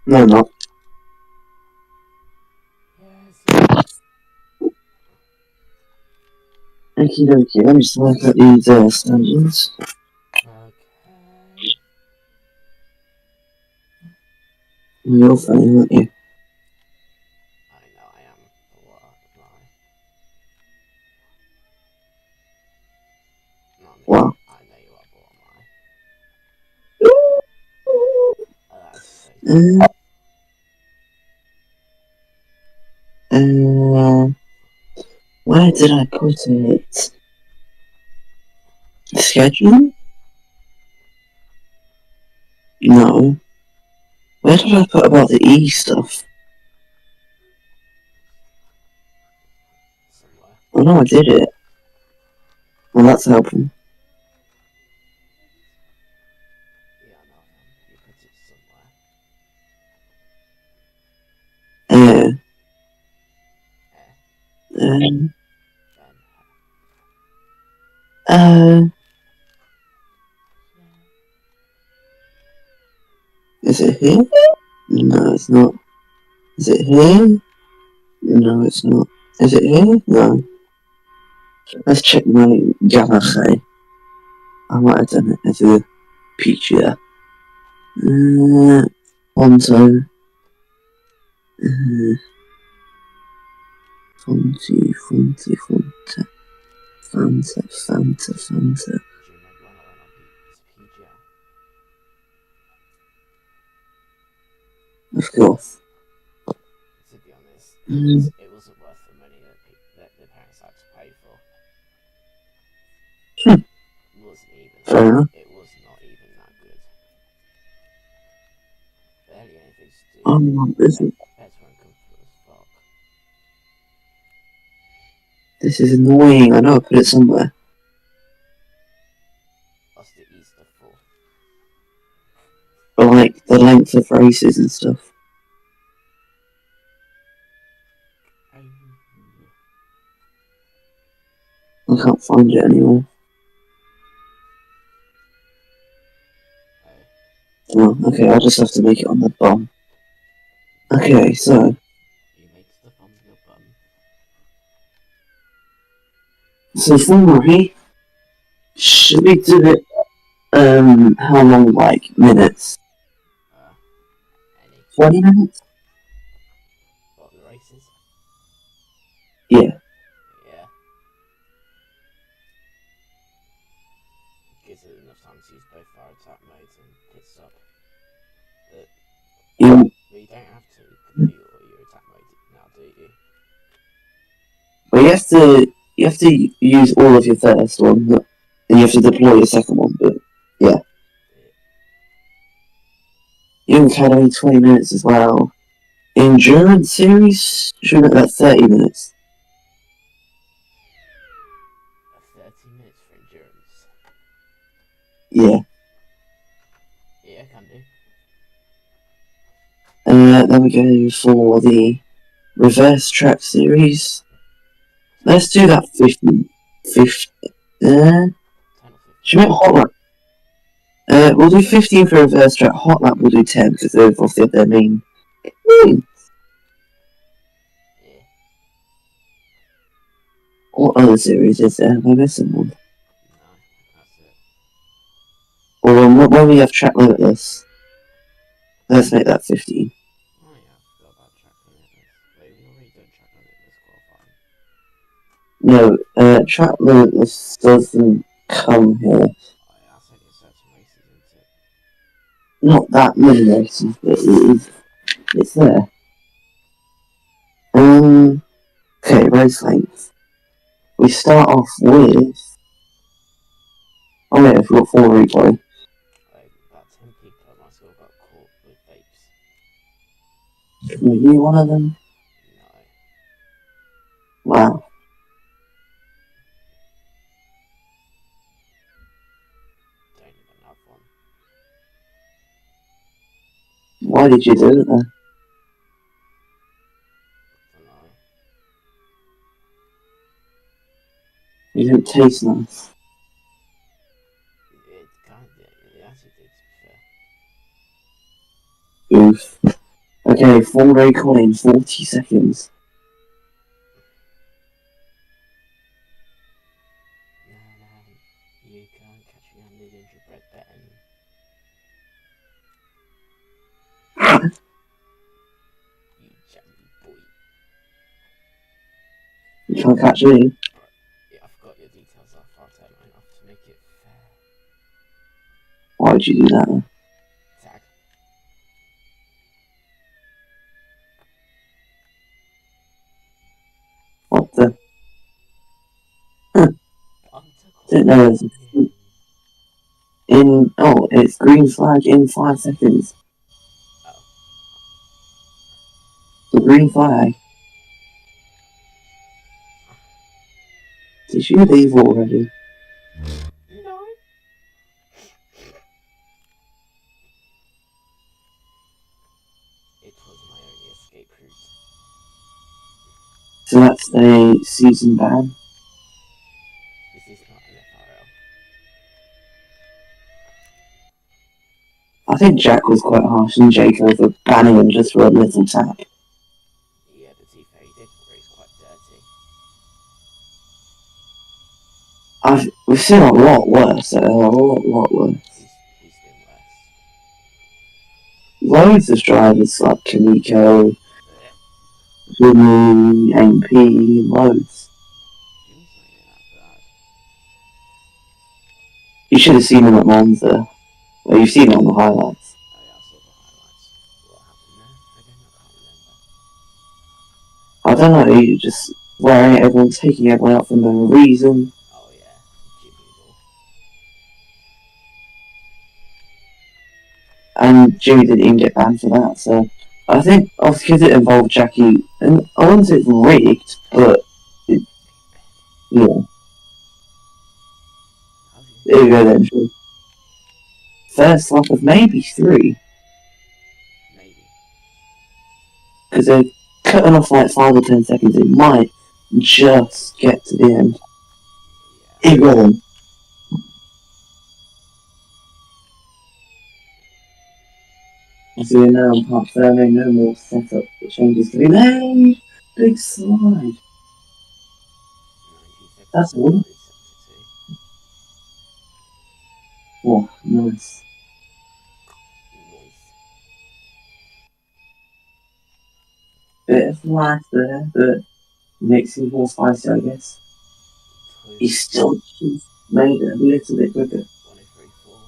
S1: No, not.
S2: Yes.
S1: Okie dokie, let me just look at these standings.
S2: Okay.
S1: You're funny, aren't you?
S2: I know I am. What am I? No,
S1: Wow.
S2: I know you are, but am I? Oh, that's so dumb.
S1: Where did I put it? Schedule? No. Where did I put about the E stuff?
S2: Somewhere.
S1: Oh no, I did it. Well, that's helpful.
S2: Yeah, I know I am. You put it somewhere.
S1: Um,
S2: Then.
S1: is it here? No, it's not. Is it here? No, it's not. Is it here? No. Let's check my Galaxy. I might have done it as a picture. Fonto. Fonty, Fonty, Fonta. Fanta, Fanta, Fanta.
S2: Do you remember when I went on PGL?
S1: Of course.
S2: To be honest, it wasn't worth the money that the parents had to pay for. It wasn't even.
S1: Fair enough.
S2: It was not even that good. Barely anything to do.
S1: Oh, no, this is
S2: Beds were uncomfortable as fuck.
S1: annoying. I know I put it somewhere.
S2: What's the Easter for?
S1: But like the length of races and stuff. I can't find it anymore. Oh, okay, I'll just have to make it on the bum. Okay, so.
S2: You make stuff on your bum.
S1: So summary. Should we do it, how long, like, minutes?
S2: Any.
S1: 20 minutes?
S2: What, the races?
S1: Yeah.
S2: Yeah. Gives it enough time to use both fire attack modes and pit stop.
S1: Yeah.
S2: But you don't have to complete all your attack mode now, do you?
S1: But you have to use all of your first one, and you have to deploy your second one, but yeah. You Academy 20 minutes as well. Endurance series should make that 30 minutes.
S2: 30 minutes for endurance.
S1: Yeah.
S2: Yeah, can do.
S1: Then we go for the reverse track series. Let's do that 50. 50.
S2: 10 or 15.
S1: Should we make hot lap? We'll do 15 for reverse track. Hot lap we'll do 10 because they've obviously had their main.
S2: Yeah.
S1: What other series is there? Am I missing one?
S2: No, that's it.
S1: Or when we have track limitless, let's make that 15.
S2: Oh yeah, I forgot about track limitless. Wait, we already done track limitless qualifying.
S1: No, track limitless doesn't come here.
S2: Oh yeah, that's only certain races, isn't it?
S1: Not that many races, but it's there. Okay, race length. We start off with. Oh yeah, we've got 4 replay.
S2: Like, about 10 people at my school got caught with vapes.
S1: Were you one of them?
S2: No.
S1: Wow.
S2: Don't even have one.
S1: Why did you do it then?
S2: No.
S1: You didn't taste nice.
S2: It actually did, to be fair.
S1: Oof. Okay, full recon in 40 seconds.
S2: No, you can't catch me on the gingerbread Ben. You jammy boy.
S1: You can't catch me.
S2: Yeah, I've got your details off. I'll turn mine off to make it fair.
S1: Why would you do that?
S2: Tag.
S1: What the?
S2: Don't
S1: know. It's green flag in 5 seconds.
S2: Oh.
S1: The green flag. Did you leave already?
S2: No. It was my only escape route.
S1: So that's a season ban.
S2: This is not an FRL.
S1: I think Jack was quite harsh on Jacob for banning him just for a little tap.
S2: Yeah, but to be fair, he did race quite dirty.
S1: We've seen a lot worse. A lot worse.
S2: He's been worse.
S1: Loads of drivers like Kamiko, Jimmy, MP, loads.
S2: Jimmy's not even that bad.
S1: You should have seen him at Monza. Well, you've seen it on the highlights.
S2: Oh yeah, I saw the highlights. What happened there? Again, I can't remember.
S1: I don't know, you just wearing everyone, taking everyone out for no reason.
S2: Oh yeah, Jimmy Law.
S1: And Jimmy didn't even get banned for that, so I think, because it involved Jackie, and I wouldn't say it's rigged, but yeah. There you go then, sure. First lap of maybe 3.
S2: Maybe.
S1: Because they're cutting off like 5 or 10 seconds, it might just get to the end.
S2: Yeah.
S1: It won't. So we're now on part 30, no more setup changes to be made. Big slide. That's all. Oh, nice. Bit of lag there, but makes it more spicy, I guess. He still made it a little bit quicker.
S2: 1034.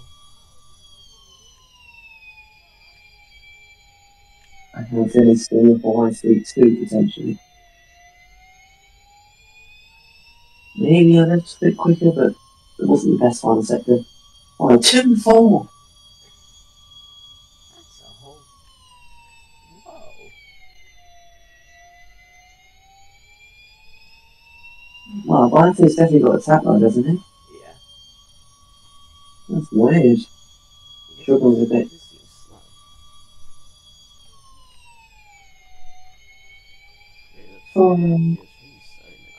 S1: I can finish 3 or 4 3-2 potentially. Maybe a little bit quicker, but it wasn't the best final sector. Oh, 2-4!
S2: That's a whole... Whoa.
S1: Well, Biontech's definitely got a tap line, doesn't he?
S2: Yeah.
S1: That's weird. Struggles a bit.
S2: This seems slow. He was really slow in the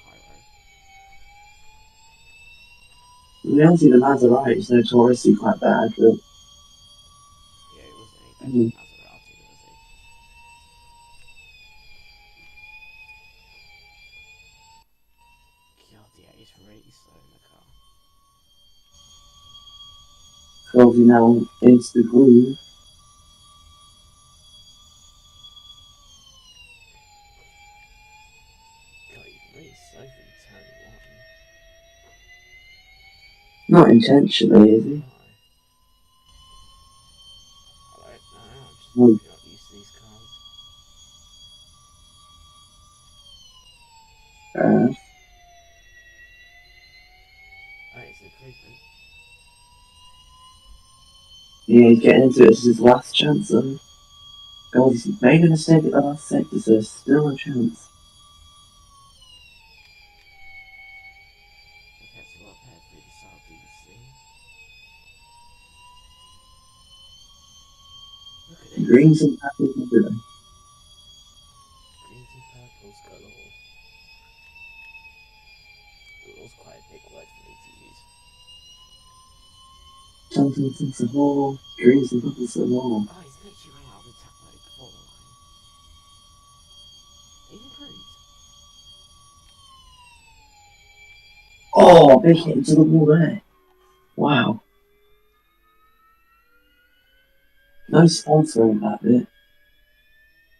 S2: Cairo.
S1: Obviously, the Maserati is notoriously quite bad, but...
S2: Yeah, it wasn't any better than Maserati, was he? God, yeah, he's really slow in the car.
S1: Obviously now into the groove.
S2: God, he's really slow from turn 1.
S1: Not intentionally, is he?
S2: I don't know, I'm just
S1: Oh.
S2: not used to these cars. Oh, it's an improvement.
S1: Yeah, he's getting into it. This is his last chance, though. God, he's made a mistake at the last sector, so there's still a chance.
S2: Okay, so what pair through the Southeast thing? Look at this.
S1: Greens and purples are good.
S2: Greens and purples galore. Galore's quite a big word for me to use.
S1: Something since the wall. Greens and purples are wall.
S2: Oh, he's literally running out of the tap mode before the line.
S1: a big hit into the wall there. Wow. No sponsor in that bit.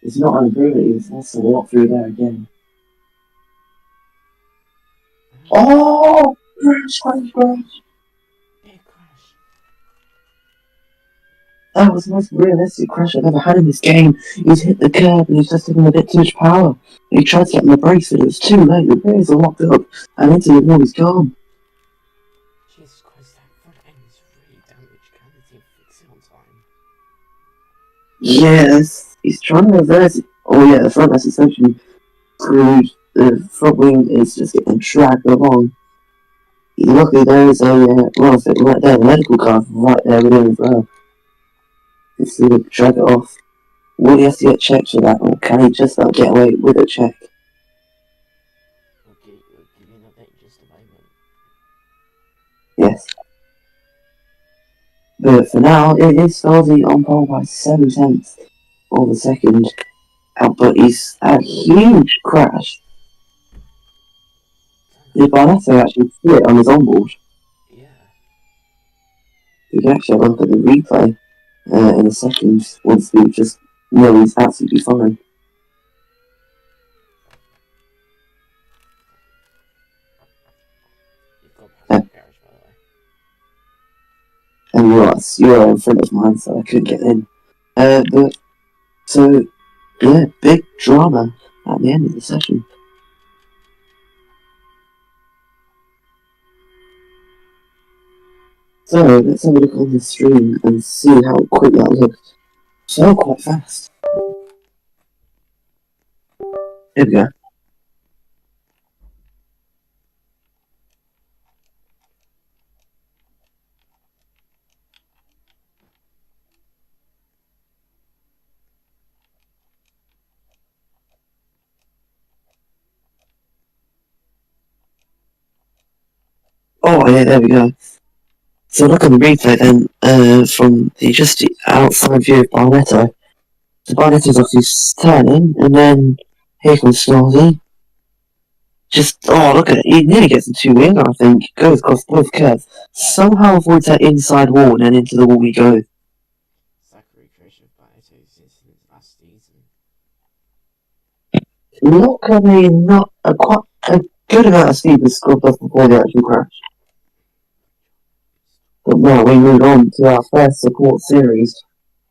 S1: It's not unruly, it's also a lot through there again. Oh! Crash!
S2: Big crash.
S1: That was the most realistic crash I've ever had in this game. He's hit the curb and he's just given a bit too much power. He tried to get on the brakes, but it was too late. The brakes are locked up, and into the wall he's gone.
S2: Jesus Christ, that front end is really damaged. Can the team fix it on time?
S1: Yes, he's trying to reverse it. Oh yeah, the front end suspension screwed. The front wing is just getting dragged along. Luckily there is a, right there, a medical car right there with him as well. Just to drag it off. Will he have to get checked for that, or can he just not get away with a check?
S2: We'll give you an update in just a moment.
S1: Yes. But for now, it is Swazi on pole by 7/10 of a second. But he's had a huge crash. The Barnetto actually split on his onboard.
S2: Yeah.
S1: You can actually have a look at the replay in a second once we just know he's absolutely fine.
S2: You've got past the garage, by the way.
S1: And you're in front of mine, so I couldn't get in. But, so, yeah, big drama at the end of the session. So, let's have a look on the stream and see how quick that looked. So quite fast. Here we go. Oh yeah, there we go. So look at the replay then, from just the outside view of Barnetto. So Barnetto's obviously turning, and then here comes Swazi. Look at it, he nearly gets the two-wheeler, I think. Goes across both curves. Somehow avoids that inside wall, and then into the wall he goes.
S2: Zachary creation of Barnetto since his last season.
S1: Luckily, not quite a good amount of speed was scrubbed off before the actual crash. But now we move on to our first support series,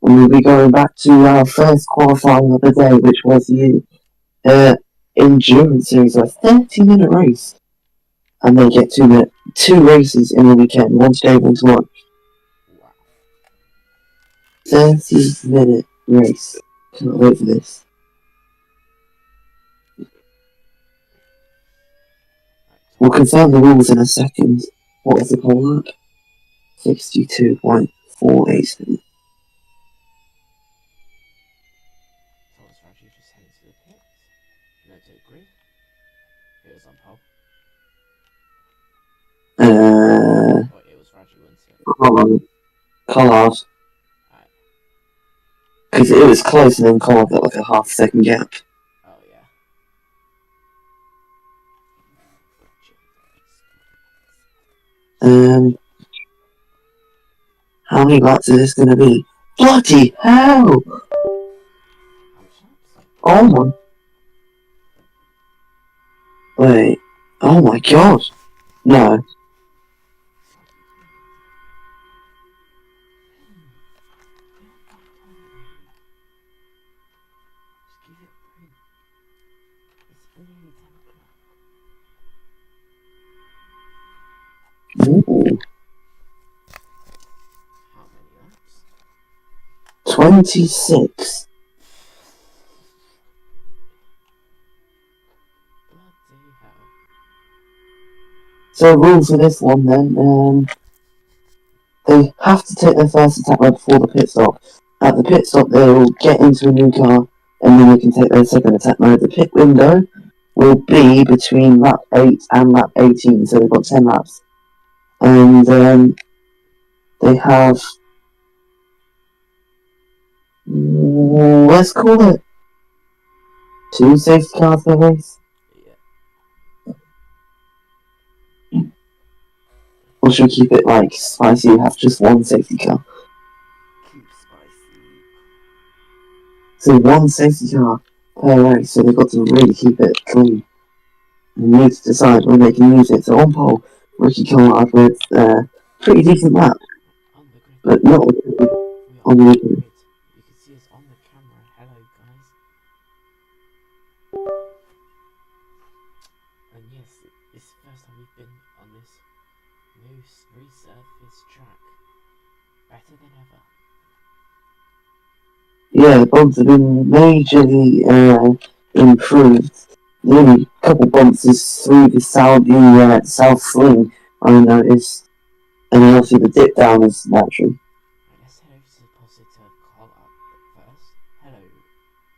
S1: and we'll be going back to our first qualifying of the day, which was the endurance series, a 30-minute race. And they get two races in a weekend, one today, one tomorrow.
S2: Wow.
S1: 30-minute race. Cannot wait for this. We'll confirm the rules in a second. What is the poll at? 62.487.
S2: Thomas Raji just heading to the pits. No to agree. It was on pole. It was Raji, wasn't it?
S1: Collard. Because it was close and then Collard got like a half-second gap.
S2: Oh, yeah.
S1: How many laps is this gonna be? Bloody hell! Oh my... Wait. Oh my god. No. Ooh. 26. So rule for this one then, they have to take their first attack mode before the pit stop. At the pit stop they will get into a new car and then they can take their second attack mode. The pit window will be between lap 8 and lap 18, so they've got 10 laps. And they have, let's call it 2 safety cars per race. or should we keep it like spicy? We have just one safety car.
S2: Keep spicy.
S1: So one safety car per race, so they've got to really keep it clean. And need to decide when they can use it. So on pole, Ricky Collard with pretty decent lap,
S2: On the grid.
S1: but not
S2: We are
S1: on the
S2: grid. You can see us on the camera. Hello, guys. And yes, it's the first time we've been on this new resurfaced track. Better than ever.
S1: Yeah, the bumps have been majorly improved. The only couple bumps is through the south swing I noticed, and then obviously the dip down is natural.
S2: Right, let's head over to the positive call up first. Hello,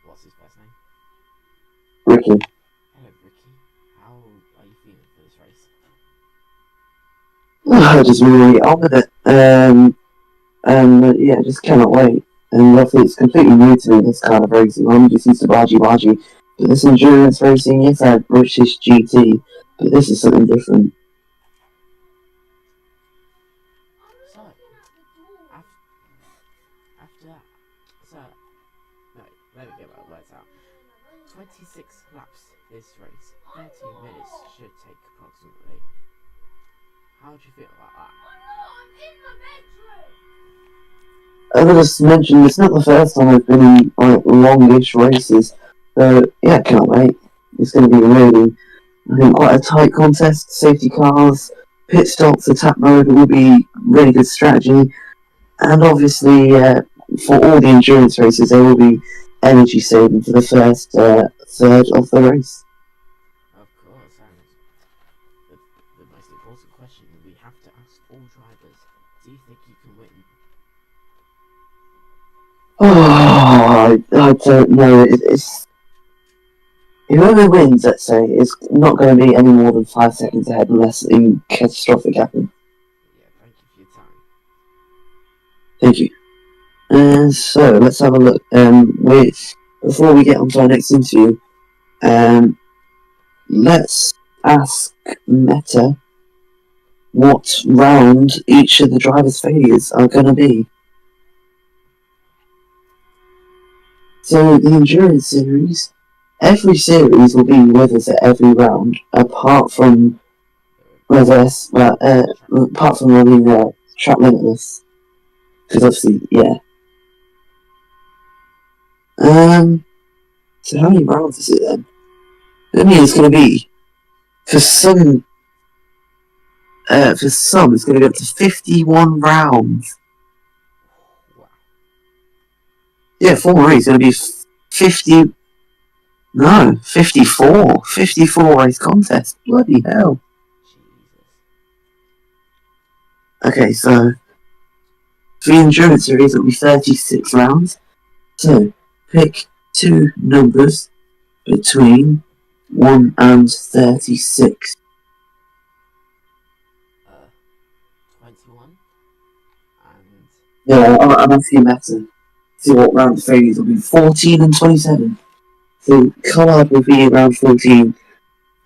S2: what's his first name?
S1: Ricky.
S2: Hello, Ricky. How are you feeling for this race?
S1: I just really get on with it. And yeah, just cannot wait. And obviously it's completely new to me, this kind of racing. I'm just used to Baji. But this endurance racing, yes, I had British GT, but this is something different.
S2: So, after that, so, no, let me get my words out. 26 laps this race, 13 minutes should take approximately. How would you feel about that?
S1: As I just mentioned, it's not the first time I've been in like longish races, so yeah, I can't wait. It's going to be really, I think, quite a tight contest. Safety cars, pit stops, attack mode will be really good strategy, and obviously for all the endurance races, there will be energy saving for the first third of the race.
S2: Of course, and the most important question we have to ask all drivers: do you think you can win?
S1: Oh, I don't know. It's whoever wins, let's say, is not going to be any more than 5 seconds ahead unless something catastrophic happens.
S2: Yeah, thank you for your time.
S1: Thank you. So let's have a look. Before we get on to our next interview, let's ask Meta what round each of the drivers' failures are going to be. So the endurance series, every series will be with us at every round, apart from reverse, apart from running track limitless, because obviously, yeah. So how many rounds is it then? I mean, it's going to be for some. It's going to be up to 51 rounds.
S2: Wow.
S1: Yeah, Formula E is going to be 50. No, 54. 54 race contest. Bloody hell.
S2: Jesus.
S1: Okay, so for the endurance series, it'll be 36 rounds. So pick two numbers between 1 and 36.
S2: 21 and
S1: Yeah, I'm asking Meta. See what round the failures will be. 14 and 27. So Collard will be around 14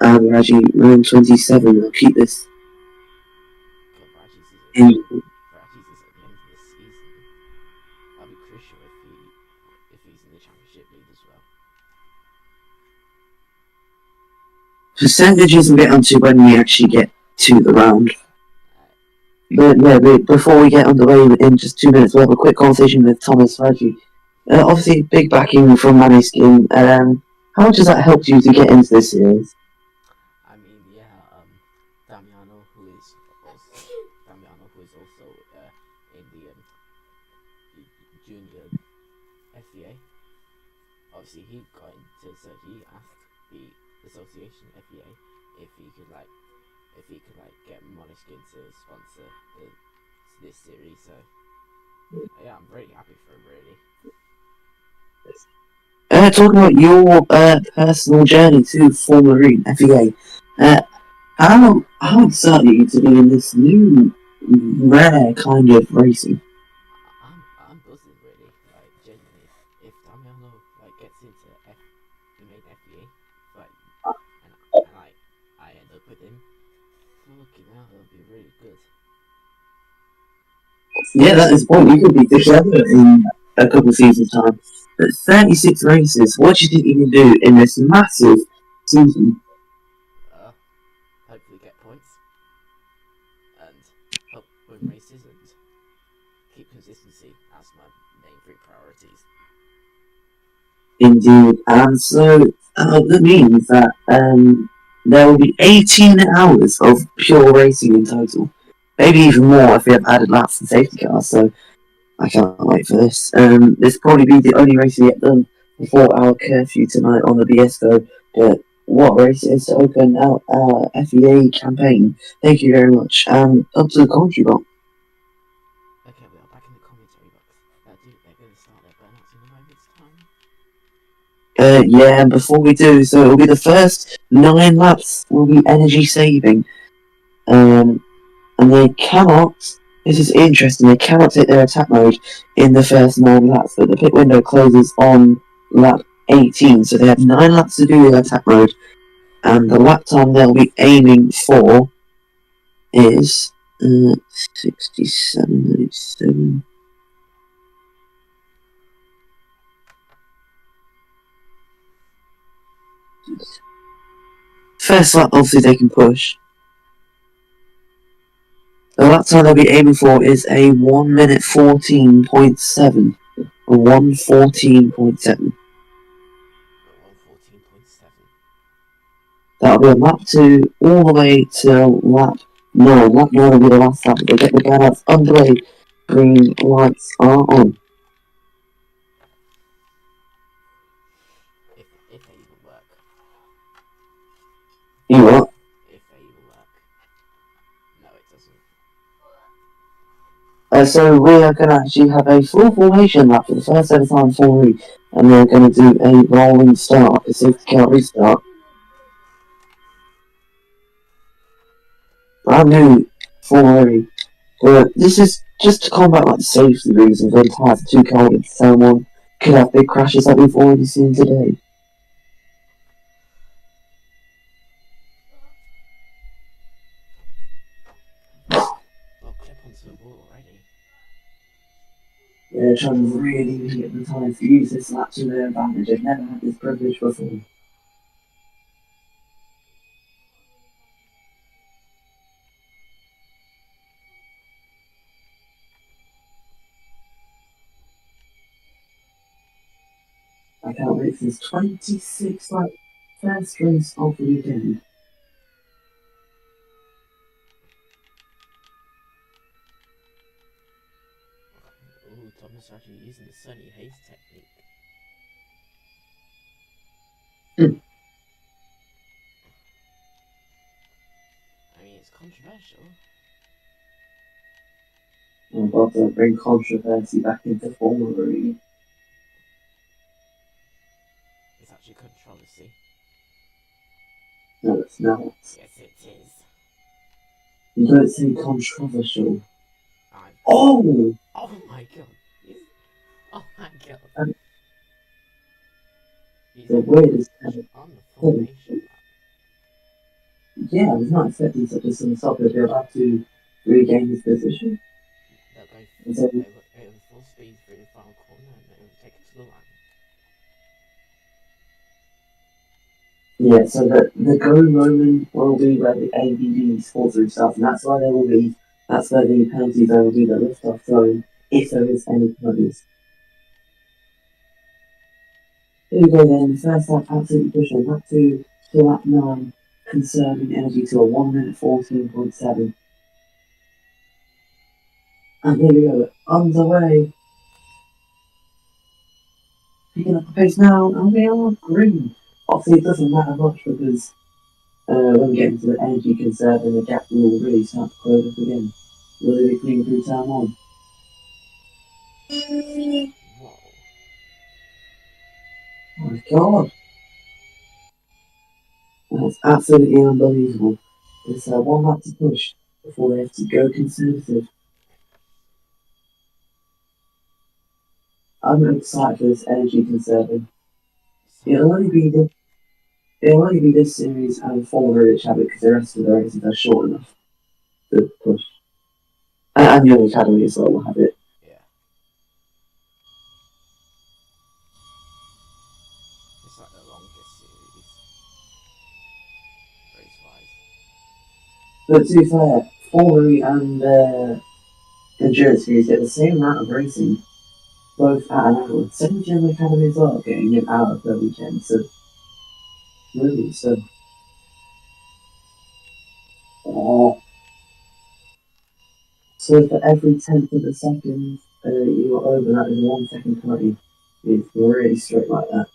S1: and Raji around 27. I'll keep this
S2: God,
S1: in.
S2: Raji's is at the end of this season. That'll be crucial if he's in the championship lead as well.
S1: Percentages we'll get onto when we actually get to the round. But yeah, before we get underway in just 2 minutes, we'll have a quick conversation with Thomas Raji. Obviously, big backing from Maniskin. How much has that helped you to get into this series?
S2: I mean, yeah, Damiano, who is also in the junior FEA. Obviously, he got into, so he asked the association FEA if he could get Moniskin to sponsor this series. So yeah, I'm very happy for him, really.
S1: Talking about your personal journey to Formula E FEA, how excited are you to be in this new rare kind of racing?
S2: I'm buzzing, really. Like, genuinely, if Damiano gets into the main FEA, like, and I end up with him, fucking hell, that'll be really good.
S1: Yeah, that is the point. You could be together in a couple of seasons' time. But 36 races, what do you think you can do in this massive season?
S2: Hopefully get points and help win races and keep consistency as my main three priorities.
S1: Indeed. And so that means that there will be 18 hours of pure racing in total. Maybe even more if we have added laps and safety cars. So I can't wait for this. This will probably be the only race we get done before our curfew tonight on the BSCO. But what race it is to open our FEA campaign. Thank you very much. Up to the commentary box.
S2: Okay, we are back in the commentary box. They're going to start their burnouts in a moment's time.
S1: Yeah, and before we do, so it'll be the first 9 laps will be energy saving. And they cannot, this is interesting, they cannot take their attack mode in the first 9 laps, but the pit window closes on lap 18, so they have 9 laps to do with attack mode, and the lap time they'll be aiming for is 67. First lap, obviously, they can push. The lap time they'll be aiming for is a 1 minute 14.7. 114.7. That'll be a lap 2 all the way till lap 9. Lap 9 will be the last lap. They get the burnouts underway. Green lights are on.
S2: If they even work.
S1: You what?
S2: If they even work. No, it doesn't.
S1: So we are going to actually have a full formation lap for the first ever time for me. And we're going to do a rolling start, a safety car restart. Brand new Formula. But this is just to combat like safety reasons when tires are too cold and someone could have big crashes like we've already seen today.
S2: Well, clip onto the wall already.
S1: Yeah, trying to really get the time to use this lap to their advantage. They've never had this privilege before. I can't wait for this 26 like first race of the weekend.
S2: Ooh, Thomas actually using the Sunny Haze technique. I mean, it's controversial.
S1: I'm about to bring controversy back into Formula E.
S2: It's actually controversy.
S1: No, it's not.
S2: Yes, it is.
S1: You don't say controversial.
S2: I'm...
S1: Oh!
S2: Oh my god. Oh my god. He's
S1: The weirdest
S2: on the formation lap.
S1: Yeah, I was not expecting such a sudden stop. They'll be about to regain his position.
S2: They'll go full speed through the final corner and then take it to the line.
S1: Yeah, so the go moment will be where the ABD falls through stuff, and that's where the penalty zone will be the lift off zone, if there is any penalties. Here we go then, first lap absolutely pushing, lap 2 to lap 9, conserving energy to a 1 minute 14.7. And here we go, underway. Picking up the pace now, and we are green. Obviously, it doesn't matter much because when we get into the energy conserving, the gap will really start to close up again. Really be clean through turn 1.
S2: Whoa.
S1: Oh my god. That's absolutely unbelievable. It's one lap to push before they have to go conservative. I'm excited for this energy conserving. It'll only be this series and Formula Rich Habit because the rest of the races are short enough to push. And your academy as well will have it.
S2: Yeah. It's like the longest series, race wise.
S1: But to be fair, Formary and Endurance series get the same amount of racing, both at an hour. 70 on the academy as well, getting an hour per weekend. So, really, so. Uh, so for every tenth of a second you're over, that is 1 second penalty. It's really straight like that.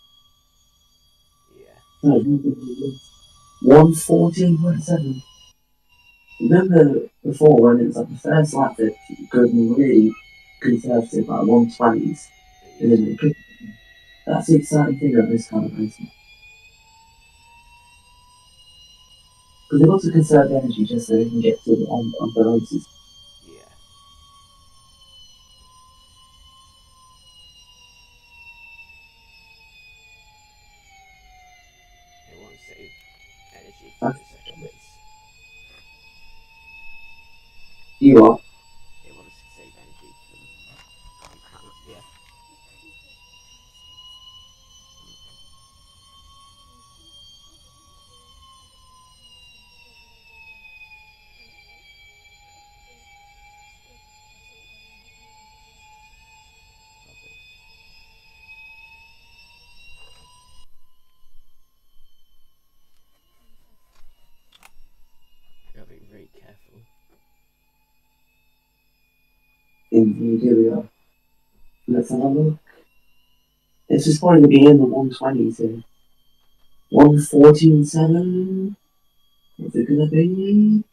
S2: Yeah.
S1: No, 1:14.7. Remember before when it was like the first lap that could be really conservative, like 120s,
S2: It
S1: and
S2: used
S1: then
S2: to.
S1: it could. That's the exciting thing about this kind of racing. Because they want to conserve energy just so they can get to the end of the races.
S2: Yeah. It won't save energy for
S1: That's,
S2: the second race.
S1: you are.
S2: It wants to save energy for yeah. Lovely. I gotta be very careful.
S1: Indeed, here we are. Let's have a look. It's just going to be in the 120s here. 1:14.7. Is it going to be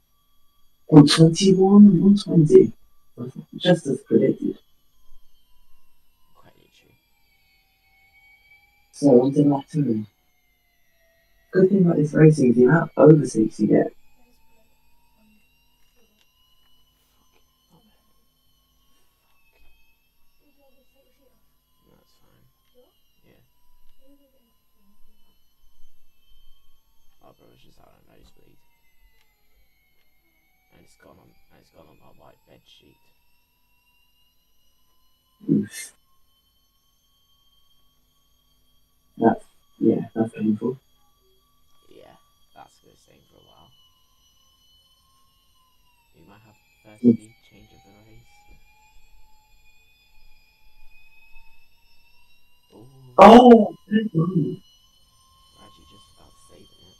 S1: 121, 120? Just as predicted.
S2: Quite literally.
S1: So, on to lap 2. Good thing about this racing is the amount of overtakes you get.
S2: No, it's fine. Yeah. Oh, bro, it's just out of nosebleed. And it's gone on my white bed sheet.
S1: Oof. That's, yeah, that's painful.
S2: Yeah, that's gonna sting for a while. We might have first
S1: Oof.
S2: speed change of the race. Ooh,
S1: Oh!
S2: Raji just about saving it.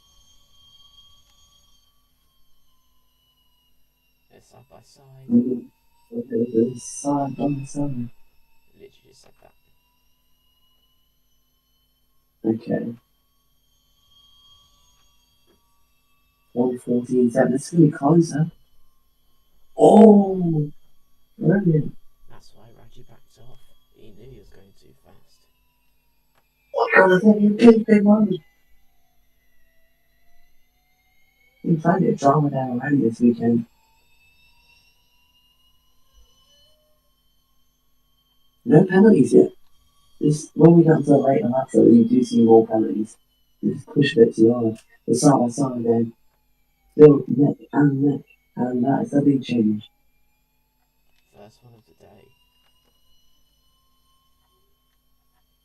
S2: They're side by side.
S1: Side by side.
S2: Literally just said that.
S1: Okay. 1:14.7. It's going to be closer. Oh! Brilliant.
S2: That's why Raji backed off. He knew he was going too fast.
S1: What kind of thing you big, big one? You plenty of drama there already this weekend. No penalties yet. This, when we get to the later laps, though, you do see more penalties. You just push a bit too hard. The side by side again. Still neck and neck. And that is a big change.
S2: First one of the day.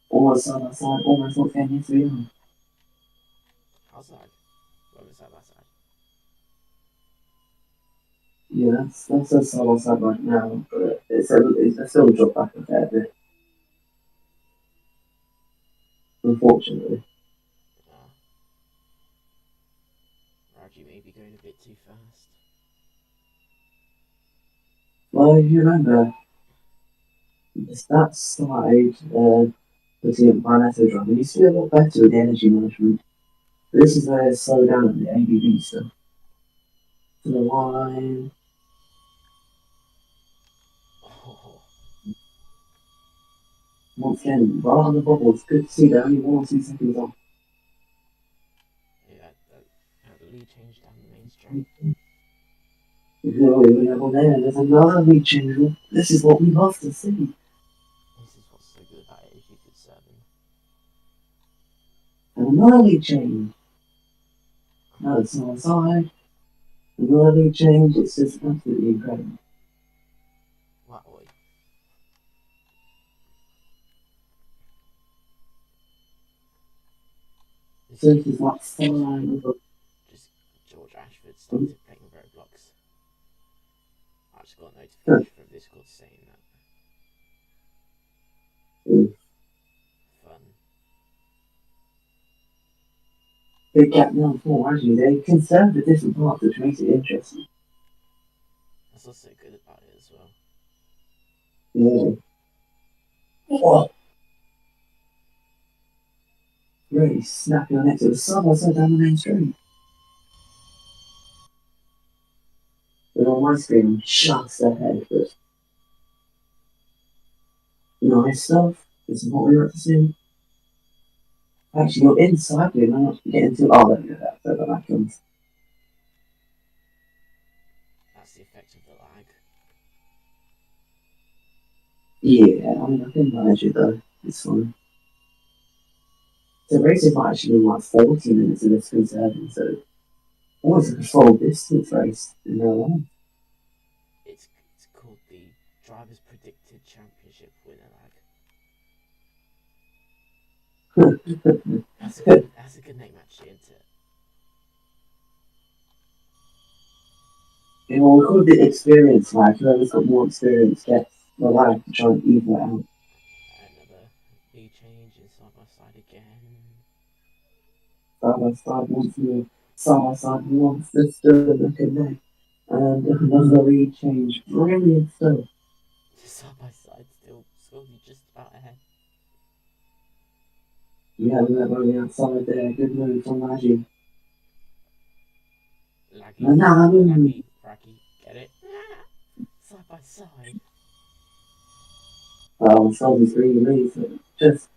S1: Almost side by side, almost what can you see?
S2: Outside. Where was side by side?
S1: Yeah, that's a side by side right now, but it's still a drop back a fair bit, unfortunately.
S2: Ah, Raji may be going a bit too fast.
S1: Well, if you remember, that side, between Barnetto driving, it used to be a lot better with the energy management. This is where it's slowed down on the ABB stuff. To the line.
S2: Oh,
S1: Once again, right on the bubble. It's good to see they're only 1 or 2 seconds off.
S2: yeah, the lead change down the main straight.
S1: There's another lead change. This is what we love to see.
S2: This is what's so good about it, is you could serve him.
S1: And another lead change. Now it's on the side. Another lead change. It's just absolutely incredible. So this is like fine.
S2: Just George Ashford started playing Roblox. I just got a notification from Discord saying that. Fun.
S1: Big gap now for actually they conserve the different parts, which makes it interesting.
S2: That's also good about it as well.
S1: Yeah. What? Really snapping on it to the side by side down the main street. But on my screen, just ahead, but nice stuff. This is what we like to see. Actually, you're inside doing I'm not getting too. Oh, there we go. That's where that comes.
S2: That's the effect of the lag.
S1: Yeah, I mean, I can manage it though. It's fine. The race is not actually like 40 minutes of this conserving, so almost like a full distance race in real life.
S2: It's called the Drivers Predicted Championship winner lag. That's a good name actually, isn't it?
S1: Yeah, well, we call it the experience lag. Whoever's got more experience gets the lag to try and even it out.
S2: Another big change in side by side again.
S1: Side by side once more. Side by side once. They're still neck and neck. And another lead change. Brilliant stuff.
S2: Side by side, still just about ahead.
S1: Yeah, we went on the outside there. Good move from Maggie.
S2: Laggy, Raggy, get it? Side by side.
S1: Well, Salty's really leads. Just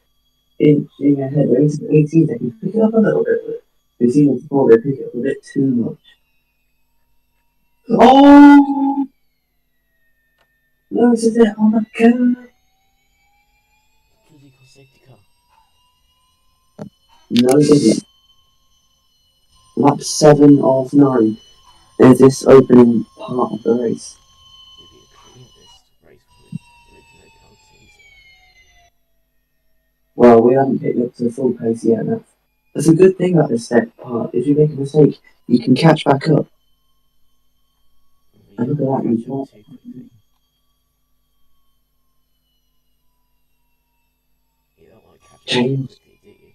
S1: inching ahead. There is 18 seconds. Pick it up a little bit, but we've seen it before. They pick it up a bit too much. Oh! No, this is it. On the curve.
S2: Illegal safety car.
S1: No, it didn't. Lap 7 of 9 is this opening part of the race.
S2: Maybe a cleanest race with no penalties.
S1: Well, we haven't picked up to the full pace yet. That's a good thing about this step part. If you make a mistake, you can catch back up.
S2: We
S1: And
S2: don't
S1: look at that,
S2: catch
S1: you
S2: up too quickly. You don't want to catch up too quickly, do you?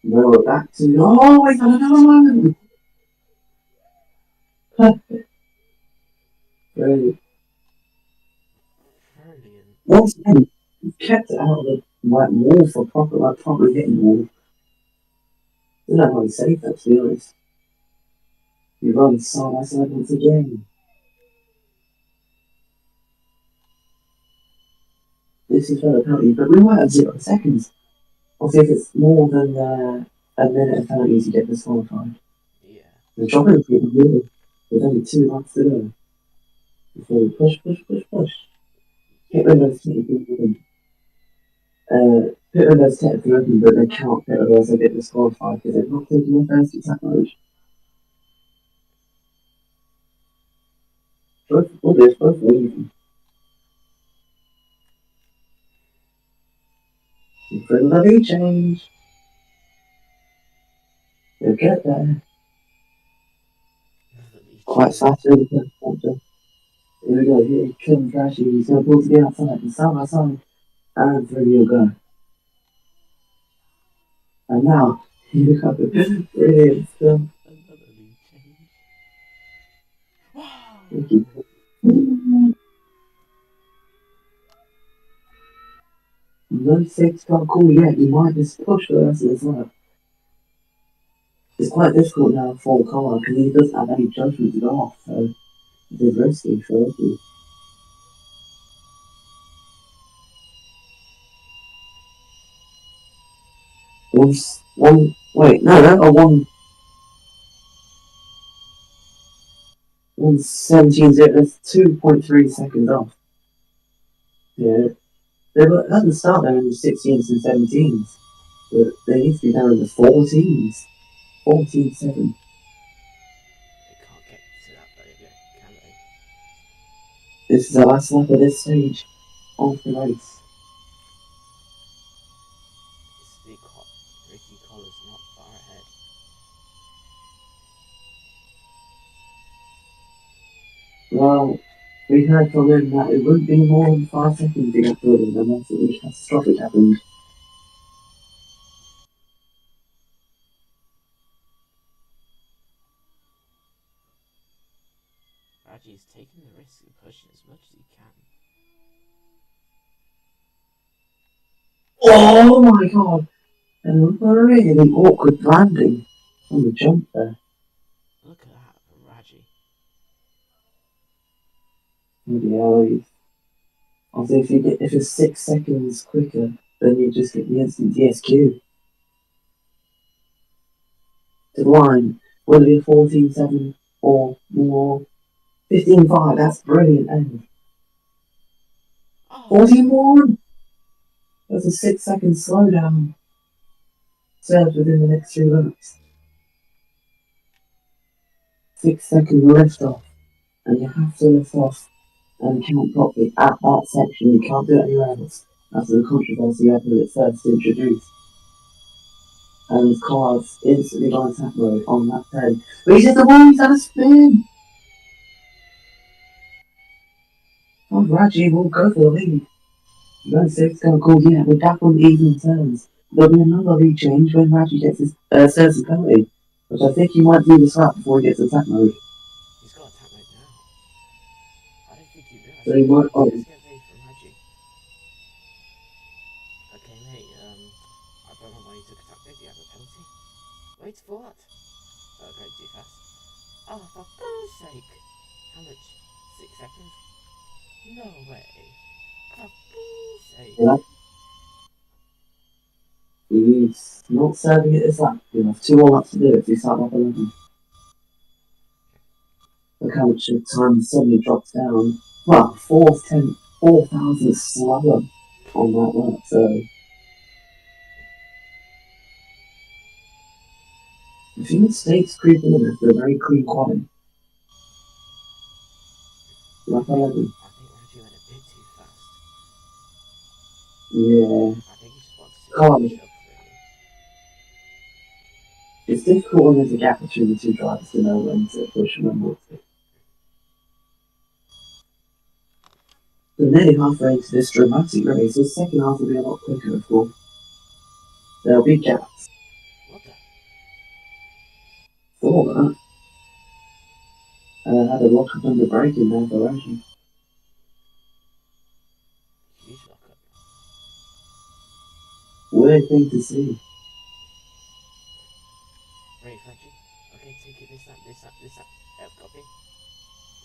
S1: No, we're back to. Oh, we got another one! Perfect. Brilliant.
S2: Brilliant.
S1: Once again, we've kept it out of the wall for proper hitting wall. I don't know how to say that, to be honest. We run side by side once again. This is for the penalty, but we might have 0 seconds. Or if it's more than a minute of penalties, you get disqualified.
S2: Yeah.
S1: The dropping is pretty good. There's only 2 laps to go. Before we push. Pit windows technically open. Pit windows technically open, but they can't pit, otherwise they get disqualified because they've not taken their first attack mode. Both leaving. For another change. You'll get there. Quite fast in the first chapter. Here we go, here comes Rashi. He's going to pull to the outside, and side by side, and through you'll go. And now, here we go. Brilliant stuff.
S2: Another lead change. Wow!
S1: Thank you. No six got cool yet. You might just push the rest of this lap. It's quite difficult now for Carl because he doesn't have any judgment to go off, so it is risky for you. Wait, no, a 1:17, that's 2.3 seconds off. Yeah, they were at the start they were in the 16s and 17s, but they need to be down in the 14s. 14.7.
S2: They can't get to that though yet, can they?
S1: This is the last lap of this stage of the race.
S2: It's Ricky Collins
S1: Well, we heard from him that it wouldn't be more than 5 seconds to get filled in unless something catastrophic happened.
S2: Raji's taking the risk and pushing as much as he can.
S1: Oh my god! And a really awkward landing on the jump there.
S2: Look at that from Raji.
S1: Maybe I think if it's 6 seconds quicker, then you just get the instant DSQ. To the line, whether it be 14.7 or more. 15.5, that's brilliant end. 14.1! That's a 6 second slowdown. Served within the next 3 laps. 6 second lift off. And you have to lift off and count properly at that section. You can't do it anywhere else. That's the controversy ever it first introduced. And cars instantly gone attack mode on that 10. But he's hit the wall, he's had a spin! Oh, Raji will go for the lead. No six gonna call yet, we're back on even terms. There'll be another lead change when Raji gets his service penalty, which I think he might do this lap before he gets attack mode.
S2: He's got attack mode now. I don't think he realised
S1: So he might
S2: Let's get ready from Raji. Okay, mate, I don't know why you took attack mode. Do you have a penalty? Wait for what? Going too fast. Oh, for God's sake! How much? 6 seconds? No way. For God's sake.
S1: Yeah. He's not serving it this lap. You have 2 more laps to do it to start off 11. Look how much time suddenly drops down. Well, 4,000 slower on that lap, so. I think mistakes creeping in after a very clean quality. Lap 11.
S2: I think Raji went a bit too fast.
S1: Yeah.
S2: I think he just wants to push up, really.
S1: It's difficult when there's a gap between the 2 drivers to know when to push and when not to. We're nearly halfway into this dramatic race. The second half will be a lot quicker, of course. There'll be gaps.
S2: What the?
S1: For that, I had a lock up under brake in there for Raji.
S2: Huge lockup.
S1: Weird thing to see.
S2: Right, Raji. Okay, take it this time. Yep, copy.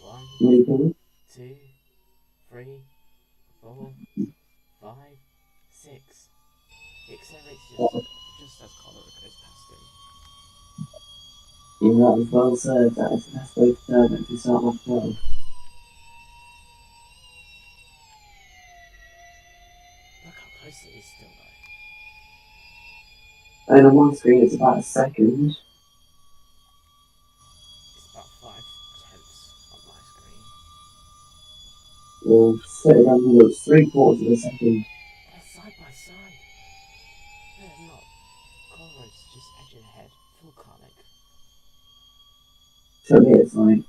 S2: 1,
S1: Maybe.
S2: 2, 3, 4, 5, 6. He accelerates just as Collar goes past him.
S1: Yeah, that was well served. That is the best way to turn it to start off 12.
S2: Look how close it is still, though.
S1: And on my screen, it's about a second.
S2: It's about 5/10 on my screen.
S1: We'll set it down to 3/4 of a second.
S2: They're side by side. They're not. Collar's just edging ahead. Full conic.
S1: So here it's like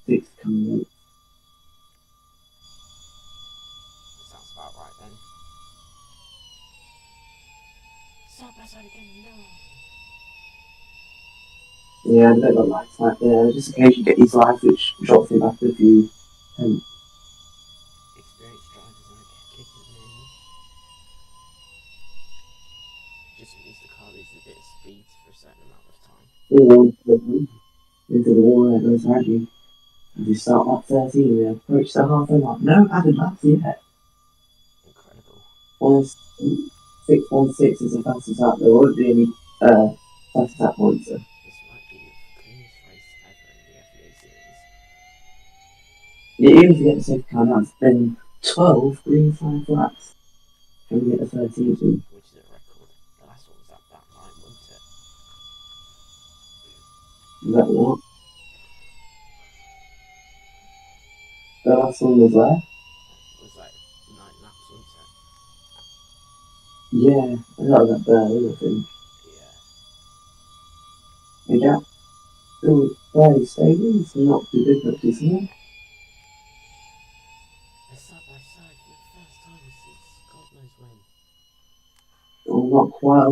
S1: 6 coming up.
S2: Sounds about right then. Side by side again, no.
S1: Yeah, a bit of a lag type there. Just in case you get these lags which drops you back a few.
S2: Experienced drivers are kicking in. Just means the car loses a bit of speed for a certain amount of time.
S1: Into the wall there goes Raji. As you start up 13, we approach the halfway mark. No added laps yet.
S2: Incredible.
S1: 6:16 is the fastest lap. There won't be any fastest lap points. So.
S2: This might be the cleanest race ever in the FEA series.
S1: Yeah, even if you get the safety car now, it's been 12 green flag laps. Can we get the 13 soon?
S2: Which is a record. The last one was at that line, wasn't it?
S1: Is that what? The last one was there?
S2: It was like 9 laps, wasn't it?
S1: Yeah, I got that there, I think.
S2: Yeah.
S1: The gap still fairly stable, it's not too big, not too small.
S2: knows when.
S1: Oh, not quite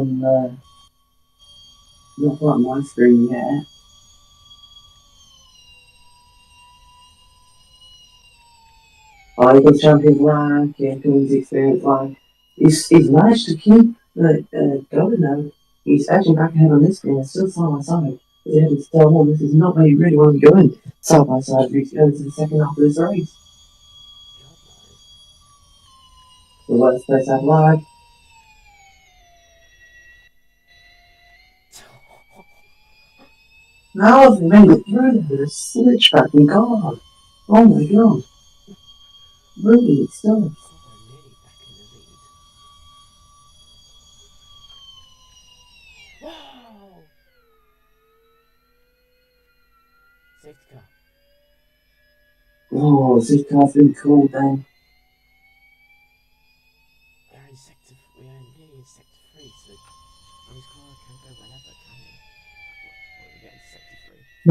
S1: on my screen yet. Oh, he got champion flag, yeah, Queen's experience flag. He's managed to keep going though. He's edging back ahead on this screen, it's still side by side. He's heading to turn one. This is not where you really want to be going side by side if he's going to the second half of this race. The worst place I've flag. How have they made it through with a switchback and God? Oh my god. Really, it's done.
S2: Oh, we're nearly back in the lead. Wow! Safety car.
S1: Oh, this car's been cool then.
S2: We are nearly in sector 3, so his car can go whenever, can he? What we get in sector 3?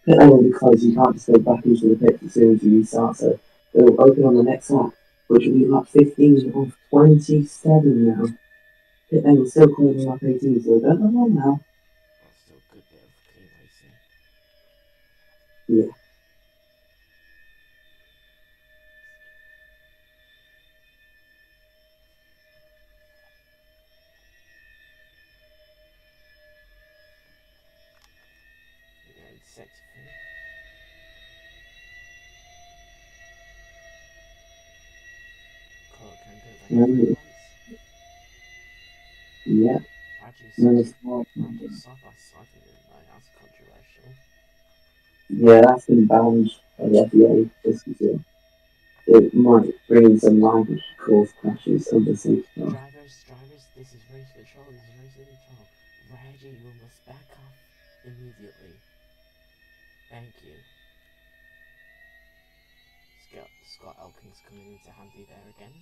S1: Pit lane will be closed, you can't just go back into the pit as soon as you restart, so it will open on the next lap, which will be lap 15 of 27 now. Pit lane will still close on lap 18, so don't go on now.
S2: Well, still a good bit of clean racing.
S1: Yeah.
S2: We are in sector 3. Car can go whenever it wants.
S1: Yeah.
S2: Raju's side by side with him, though. That's controversial.
S1: Yeah, that's been banned by the FEA just because it might bring some language to cause crashes under safety car.
S2: Drivers, this is race control. Reggie, you must back off immediately. Thank you. Scott Elkins coming into handy there again.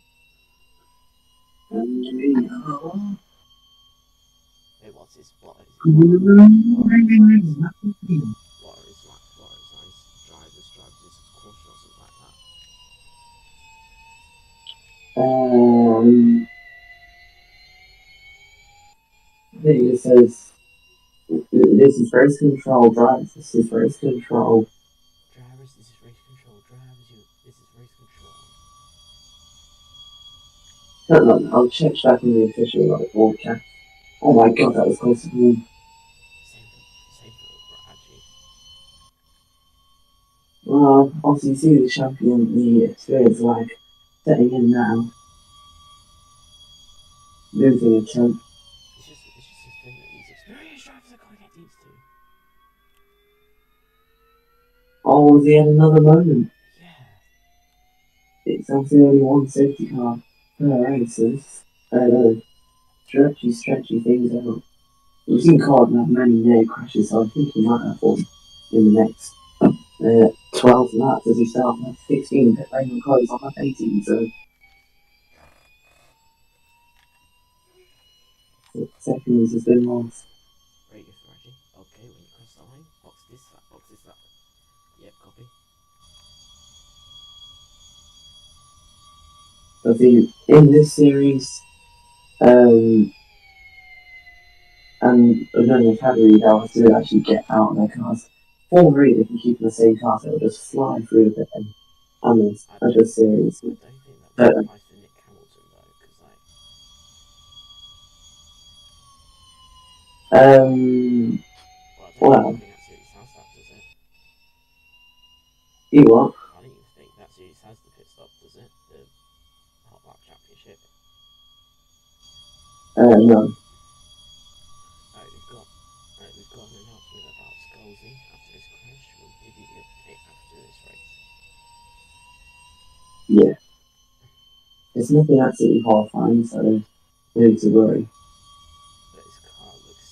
S2: Hey, what's his blotter is nice. Drivers, this is caution or something like that.
S1: I think it says this is race control, drivers. This is race control.
S2: Drivers, this is race control. This is race control.
S1: No, I'll check back on the official broadcast. Oh my god, that was close to home.
S2: Same for Raji.
S1: Well, obviously, you see the champion, the experience lag setting in now. Losing a chance.
S2: It's just a thing that these experienced drivers are going to get used to.
S1: Oh, he had another moment.
S2: Yeah.
S1: It's obviously only one safety car per race. Stretchy things out. We've seen Card have many near crashes, so I think he might have one in the next 12 laps as he starts lap 16, but they will close on lap 18, so seconds has been lost.
S2: Right, yes, Raji. Okay, when you cross the line, box this up. Yep, copy.
S1: I think in this series, and then the cavalry, they'll have to actually get out of their cars. For really, they can keep in the same car, so it'll just fly through the pit and this other series.
S2: I don't think that would apply for Nick Hamilton, though, because,
S1: well,
S2: I don't think that series has that, does it?
S1: you what?
S2: I don't even think that series has the pit stop, does it? The Hot Lap Championship.
S1: No.
S2: We've got an announcement about Scalzi after this crash. We'll give you the update after this race.
S1: Yeah. It's nothing absolutely horrifying, so no need to worry.
S2: But his car looks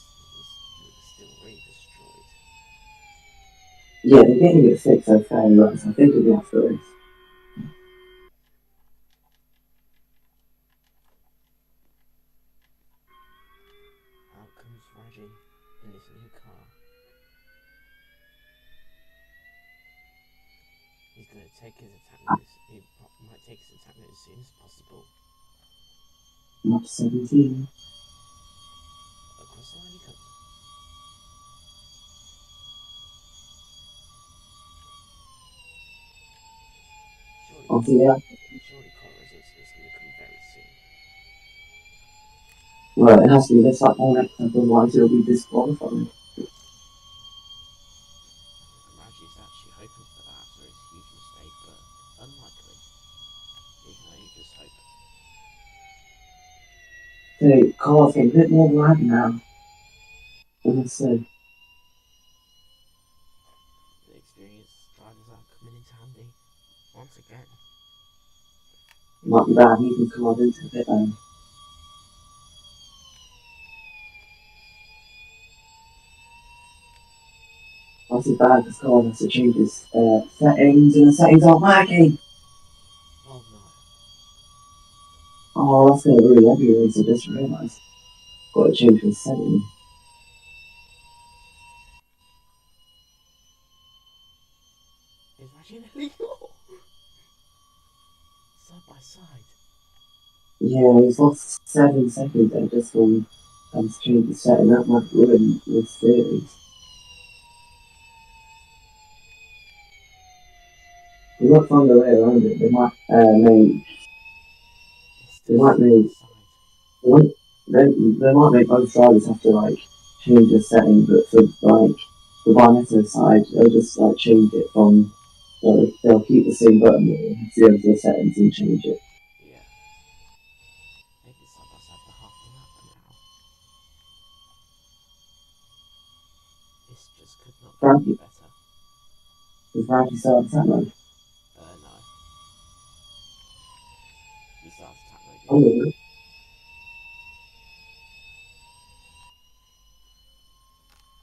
S2: still really destroyed.
S1: Yeah, they're getting it fixed so fairly well, so I think it'll be after this.
S2: Out comes Raji in this new car. He's going to take his attack mode. He might take his attack mode as soon as possible.
S1: Map 17.
S2: Across the line he comes.
S1: I'll see that.
S2: Surely Colours is going to come very soon.
S1: Well, it has to be this like all next time, otherwise it'll be disqualified.
S2: Raji's actually hoping for that after his huge mistake, but unlikely. You can only just hope.
S1: So, cars get a bit more lag now. And so,
S2: The experienced drivers are coming into handy once again.
S1: might be bad, he can come on into the pit lane. Not too bad, because Carl has to change his settings, and the settings aren't working.
S2: Oh no.
S1: Oh, that's going to ruin every race, I just realised. Got to change his settings.
S2: Is Raji illegal? Side by side.
S1: Yeah, he's lost 7 seconds there just from having to change his setting. That might ruin this series. They might find a way around it. They might make. They might make. They might, they might make both drivers have to like change the setting, but for like the Barnetto side, they'll just like change it from. They'll keep the same button, but they'll have to go to the settings and change it.
S2: Yeah. Maybe side by side for half the lap now. This just could not get any better.
S1: Does Frankie start attack mode?
S2: No. He starts attack mode, yeah.
S1: Oh,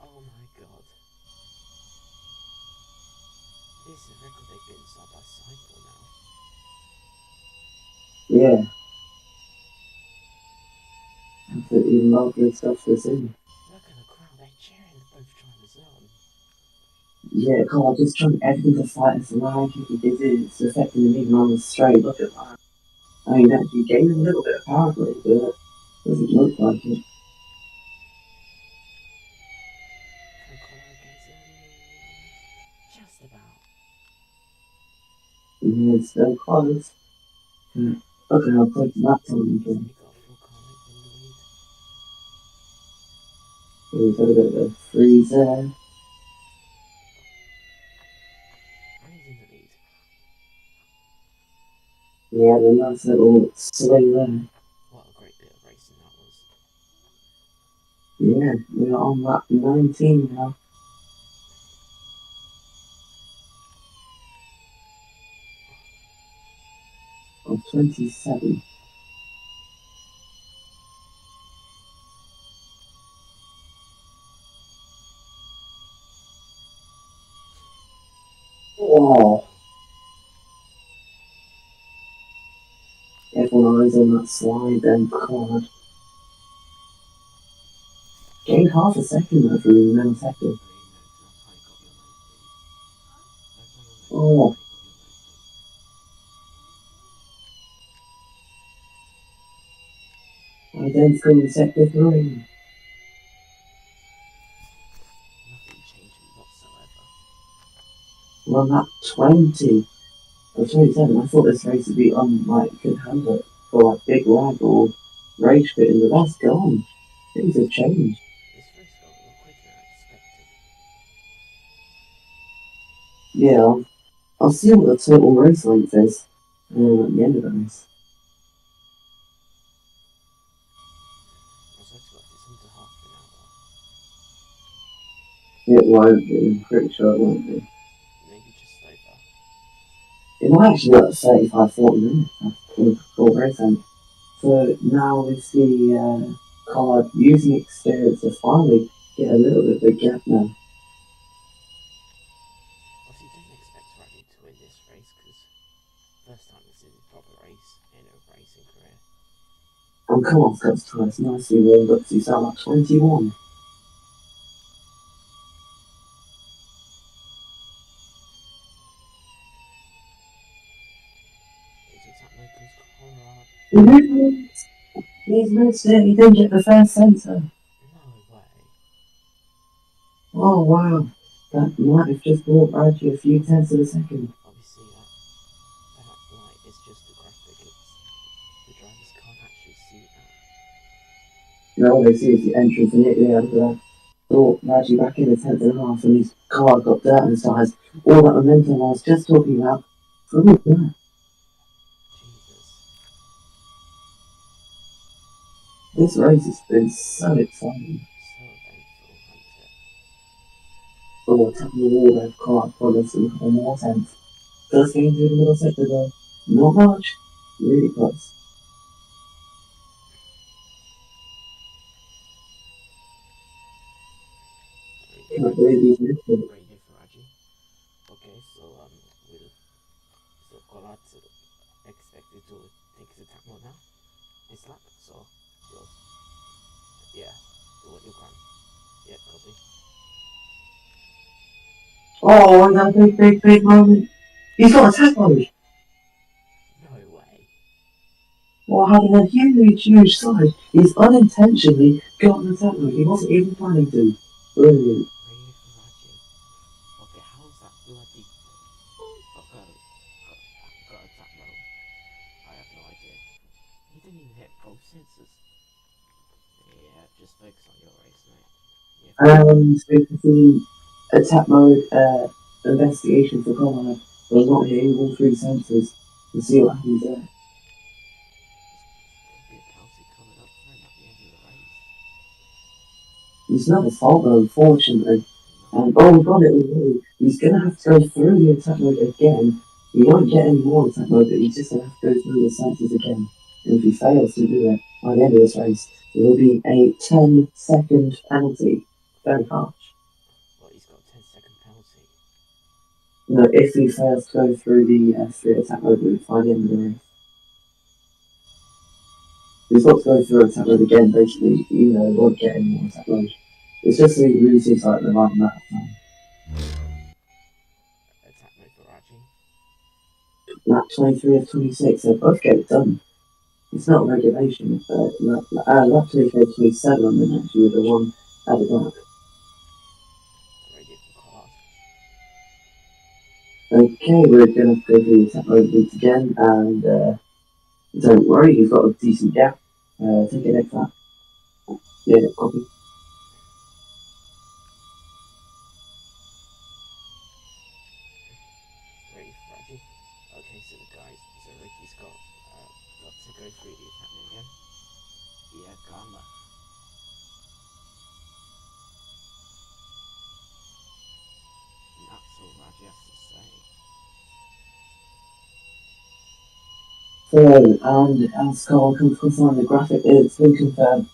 S2: Oh my god. This is a record they've been side by side for now.
S1: yeah. Absolutely lovely stuff to see.
S2: Look at the crowd, they're cheering both drivers on.
S1: Yeah, God, just trying everything to fight us around. It's affecting him even on the straight. Look at that. I mean, actually gained a little bit of power, but it doesn't look like it.
S2: Can Connor get him? Just about.
S1: Yeah, it's still close. Look at how quick that time
S2: He's
S1: again.
S2: only got a full car length in the lead.
S1: We've got a bit of a freeze there.
S2: And he's in the lead.
S1: Yeah, the nice little swing there.
S2: What a great bit of racing that was.
S1: Yeah, we're on lap 19 now. Of 27. Oh, everyone eyes on that slide then, God. Gained half a second though from the nanosecond. Oh, identical in sector 3.
S2: Nothing changing whatsoever.
S1: We're on lap 20. Or 27. I thought this race would be on, like, could handle it for, like, big lag or rage quitting, but that's gone. Things have changed.
S2: This race got a lot quicker than I expected.
S1: Yeah, I'll see what the total race length is at the end of the race.
S2: I was hoping if it's under half an hour.
S1: It won't be, I'm pretty sure it won't be.
S2: Maybe just over.
S1: It might actually be like 35, 40 minutes after full race end. So now we see Card using experience to finally get a little bit of a gap now.
S2: Obviously, don't expect Raji to win this race because first time it's in a proper race in a racing career.
S1: And come on, Scott's twice nicely warmed up to sound like 21.
S2: Into attack mode comes Conrad.
S1: He's missed it. He didn't get the first centre.
S2: No way.
S1: Oh wow. That might have just brought Reggie a few tenths of a second.
S2: Obviously, that light is just a graphic. The drivers can't actually see that.
S1: No, they see it's the entrance and it, yeah, look at that. Brought Reggie back in the tenth and a half and his car got dirt on his tyres. All that momentum I was just talking about. Through that.
S2: Jesus.
S1: This race has been so exciting.
S2: So eventful, hasn't it?
S1: Oh, tapping the wall there, car progress a couple more tenths. First game through the middle sector though. Not much. Really close. Can't believe he's missed it.
S2: Great day for Raji. Okay, so we'll so Collard expected to take his attack mode now. This lap, so yours. Yeah, do what you can. Yeah, copy.
S1: Oh, that big moment. He's got attack mode.
S2: No way.
S1: While having a huge side, he's unintentionally got an attack mode. He wasn't even planning to. Brilliant.
S2: Great day for Raji. Okay, how's that bloody got attack mode? I have no idea. He didn't even hit both sensors. Yeah, just focus on your race, mate. Yeah, focus.
S1: So you can see attack mode investigation for Connor was not hitting all three sensors. We'll see what happens there.
S2: Could be a penalty coming up for him at the end of the race.
S1: He's not a fault though, unfortunately.
S2: No.
S1: Oh, we got it already. He's going to have to go through the attack mode again. He won't get any more attack mode, but he's just going to have to go through the sensors again. And if he fails to do it by the end of this race, it will be a 10-second penalty. Very harsh.
S2: Well, he's got a 10-second penalty.
S1: No, if he fails to go through the three attack mode by the end of the race. He's got to go through attack mode again, basically, even though he won't get any more attack mode. It's just that he loses like the right amount of time.
S2: Attack mode for Raji.
S1: Lap 23 of 26, they both get it done. It's not regulation, but lap 25 of 27 on them actually with the one added up.
S2: Ready for Collard.
S1: Okay, we're going to go through the attack mode boots again, and don't worry, you've got a decent gap. Take it next lap. Yeah, copy.
S2: Ready for Raji. Okay, so the guys, so Ricky's got to go through the attack mode again. Yeah, Gamma. And that's all Raji has to say.
S1: So, and as Carl comes on the graphic, it's been confirmed.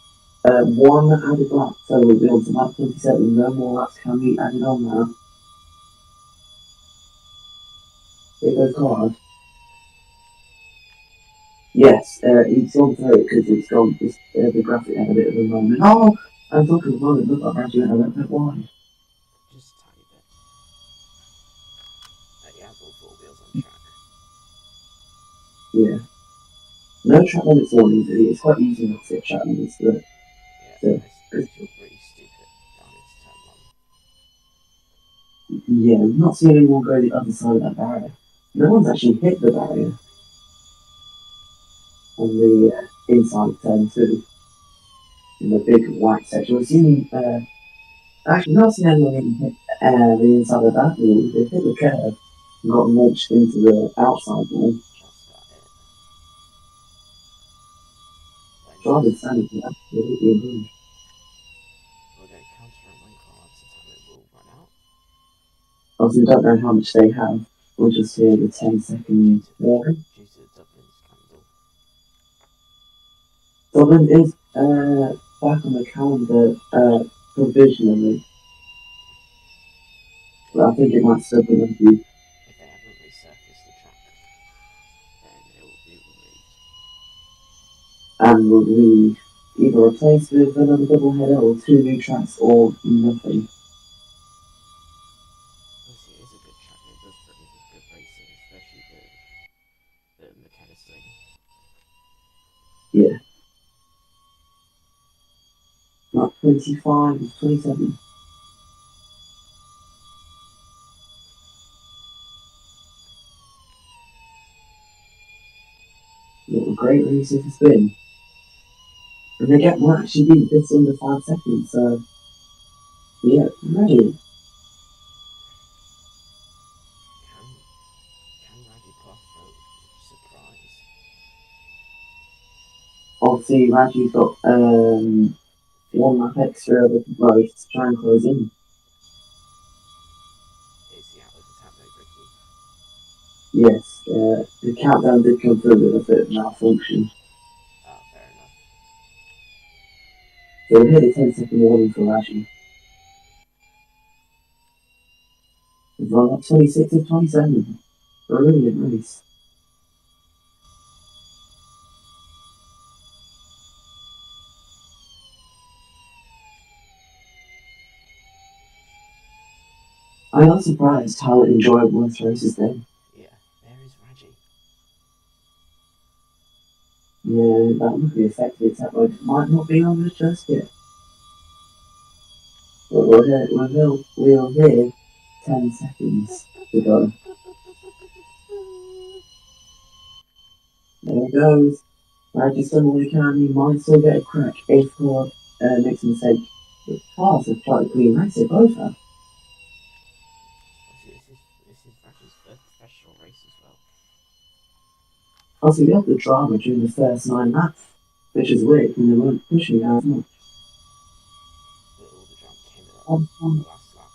S1: One added lap, so we'll be on to lap 27. No more laps can be added on now. Here goes Carl. Yes, he's gone through it because it's gone. The graphic had a bit of a moment. Oh, I'm talking about it. Look, I've actually had a little bit wide.
S2: Just a tiny bit. He has all four wheels on track.
S1: Yeah. No track limits warnings. It's quite easy not to get track limits, but
S2: Yeah,
S1: uh,
S2: unless you're really stupid down into turn one.
S1: yeah, we've not seen anyone go the other side of that barrier. No one's actually hit the barrier on the inside of turn two in the big white section. We've seen actually not seen anyone even hit the inside of that wall. They've hit the curb and got launched into the outside wall.
S2: Just about it.
S1: Drivers standing for that. They hit the improved.
S2: We're going to counter and when Collard's attack mode will run out.
S1: Obviously, we don't know how much they have. We'll just hear the 10-second warning.
S2: Due to the Dublin scandal.
S1: Dublin is back on the calendar provisionally. But I think it might still be with you.
S2: If they haven't resurfaced the track, then it will be removed.
S1: And will be either replaced with another double header or two new tracks or nothing.
S2: Obviously, it is a good track and it does bring good racing, especially the McKenna thing.
S1: Yeah. 25 of 27. What a great race it has been. And the gap might actually be just under 5 seconds, so yeah, ready.
S2: Can Raji pull off a surprise?
S1: Obviously, Raji's got 1 lap extra with the road to try and close in.
S2: Is the outlook attack though, Ricky?
S1: Yes, the countdown did come through with a bit of malfunction.
S2: Oh, fair enough.
S1: So we hit a 10-second warning for Raji. We've run up 26 of 27. Brilliant race. I am surprised how enjoyable this race has been.
S2: Yeah, there is Raji.
S1: Yeah, that would be affected. That might not be on the just yet. But we're here 10 seconds to go. There it goes. Raji's done all he can. He might still get a crack if car makes a mistake. The cars have quite a clean race. They both have.
S2: Obviously, this is Raji's first professional race as well.
S1: Also, we had the drama during the first 9 laps, which is weird when they weren't pushing as much.
S2: But all the drama came in on the last lap.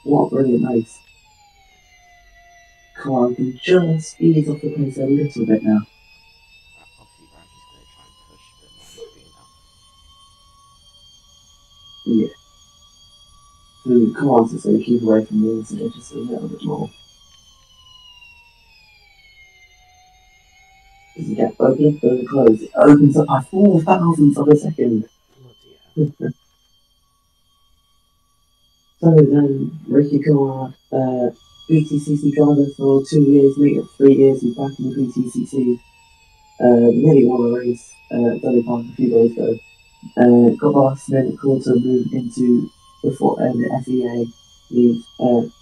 S1: What a brilliant race. Car can just ease off the pace a little bit now.
S2: Obviously, Raji's going to try and push, but might not be enough.
S1: Yeah. So come on, so keep away from me so just a little bit more. Does the gap open? Does it close? It opens up by 4 thousandths of a second.
S2: Bloody hell.
S1: So then, Ricky Collard, BTCC driver for 2 years, maybe 3 years, he's back in the BTCC. Nearly won a race, Dolly Park a few days ago. Got the last minute call to move into the FEA. He's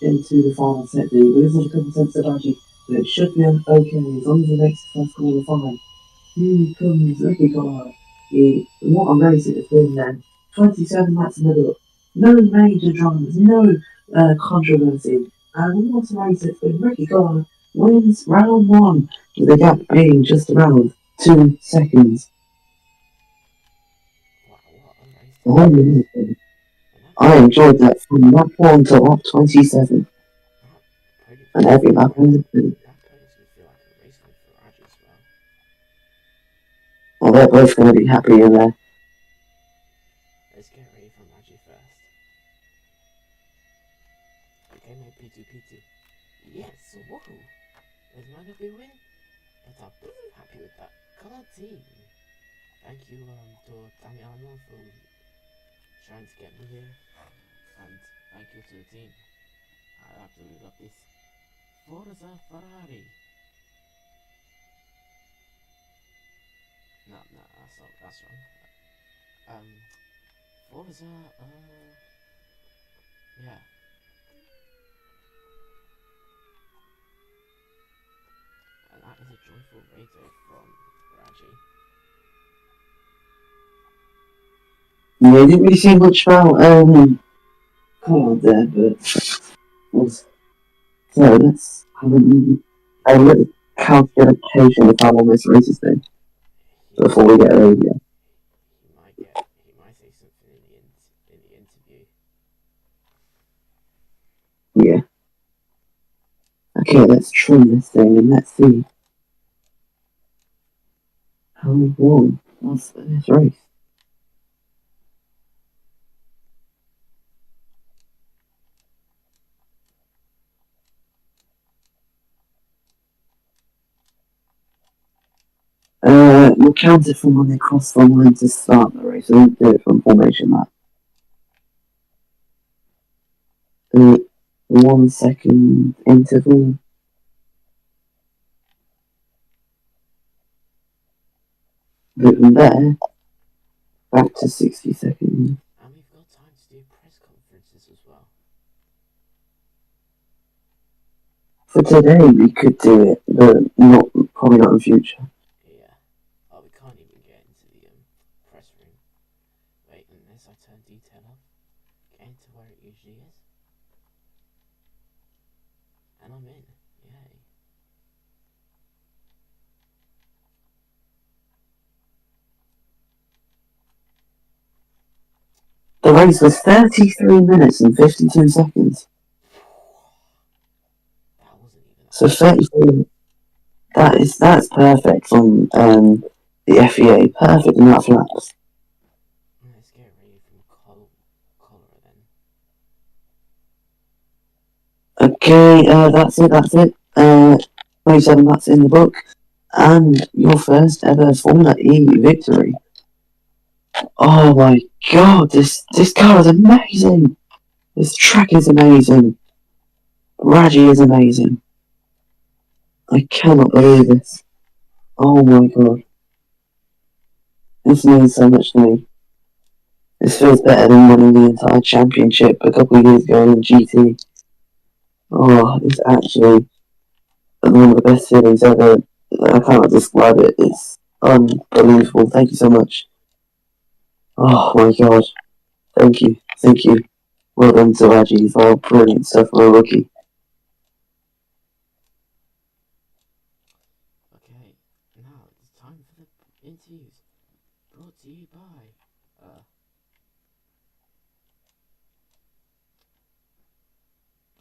S1: into the final set. He loses a couple of cents to Baji, but it should be okay as long as he makes the first call of 5. Here comes Ricky Collard. What a race it has been then. 27 laps in the middle. No major dramas, no controversy. And what a race it's been. Ricky Collard wins round 1 with the gap being just around 2 seconds.
S2: Wow, what a race.
S1: I enjoyed that from lap 1 to lap 27. And every lap in the field.
S2: That podium's going to feel like a race win for Raji as well.
S1: Well, they're both going to be happy in there.
S2: Let's get ready for Raji first. Okay, my P2. Yes, woohoo! There's my lovely win. But I'm pretty happy with that. Come on, team. Thank you to Damiano for trying to get me here. And thank you to the team. I absolutely love this. Forza Ferrari. No, that's wrong. Forza, yeah. And that is a joyful radio from Raji.
S1: Yeah, I didn't really see much about Collard there, but was so that's a little calculation of how long this race has been before we get over here.
S2: He might say something in the interview.
S1: Yeah. Okay, let's trim this thing and let's see how we won. What's this race? We'll count it from when they cross the line to start the race. We won't do it from formation lap. 1 second interval. But from there, back to 60 seconds.
S2: And we've got time to do press conferences as well.
S1: For today, we could do it, but probably not in future.
S2: Yeah. Oh, we can't even get into the press room. Wait, unless I turn detail off, get into where it usually is. And I'm in. Yay.
S1: The race was 33 minutes and 52 seconds.
S2: That wasn't even that
S1: So
S2: bad.
S1: 34. That's perfect from the FEA. Perfect amount of laps.
S2: Let's get ready from cholera then.
S1: Okay, that's it. That's it. 27 laps in the book, and your first ever Formula E victory. Oh my god, this car is amazing. This track is amazing. Raji is amazing. I cannot believe this. Oh my god. This means so much to me. This feels better than winning the entire championship a couple of years ago in GT. Oh, it's actually one of the best feelings ever. I cannot describe it. It's unbelievable. Thank you so much. Oh my god. Thank you. Thank you. Well done to Raji for brilliant stuff for a rookie.
S2: Okay, now it's time for the interviews. Brought to you by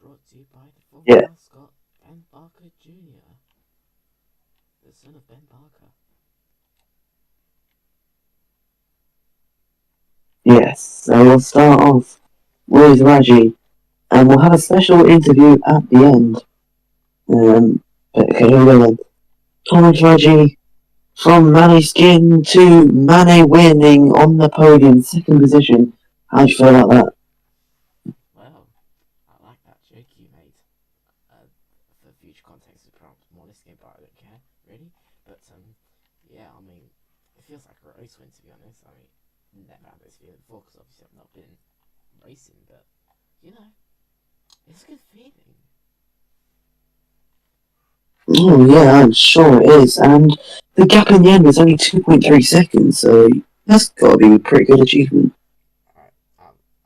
S2: brought to you by the former
S1: Yeah.
S2: mascot Ben Barker Jr., the son of Ben Barker.
S1: Yes. So we'll start off with Raji, and we'll have a special interview at the end. Okay, here we go. Thomas Raji, from Manny Skin to Mane winning on the podium, second position. How do you feel about that?
S2: Well, I like that joke you made. For future context, it's pronounced Moleskine, but I don't care, really. But, yeah, I mean, it feels like a race win, to be honest. I mean, never had this feeling before, because obviously I've not been racing, but, you know, it's a good feeling.
S1: Oh yeah, I'm sure it is. And the gap in the end was only 2.3 seconds, so that's got to be a pretty good achievement.
S2: Alright,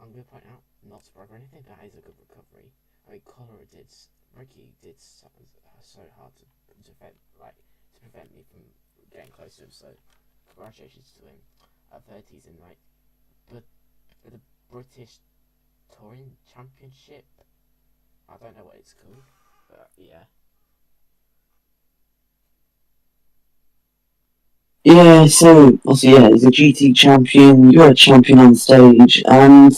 S2: I'm going to point out, not to brag or anything, but that is a good recovery. I mean, Ricky did so hard to prevent me from getting close to him, so congratulations to him. At 30s in, like, but the British Touring Championship, I don't know what it's called, but yeah.
S1: Yeah, so obviously, yeah, he's a GT champion. You're a champion on stage, and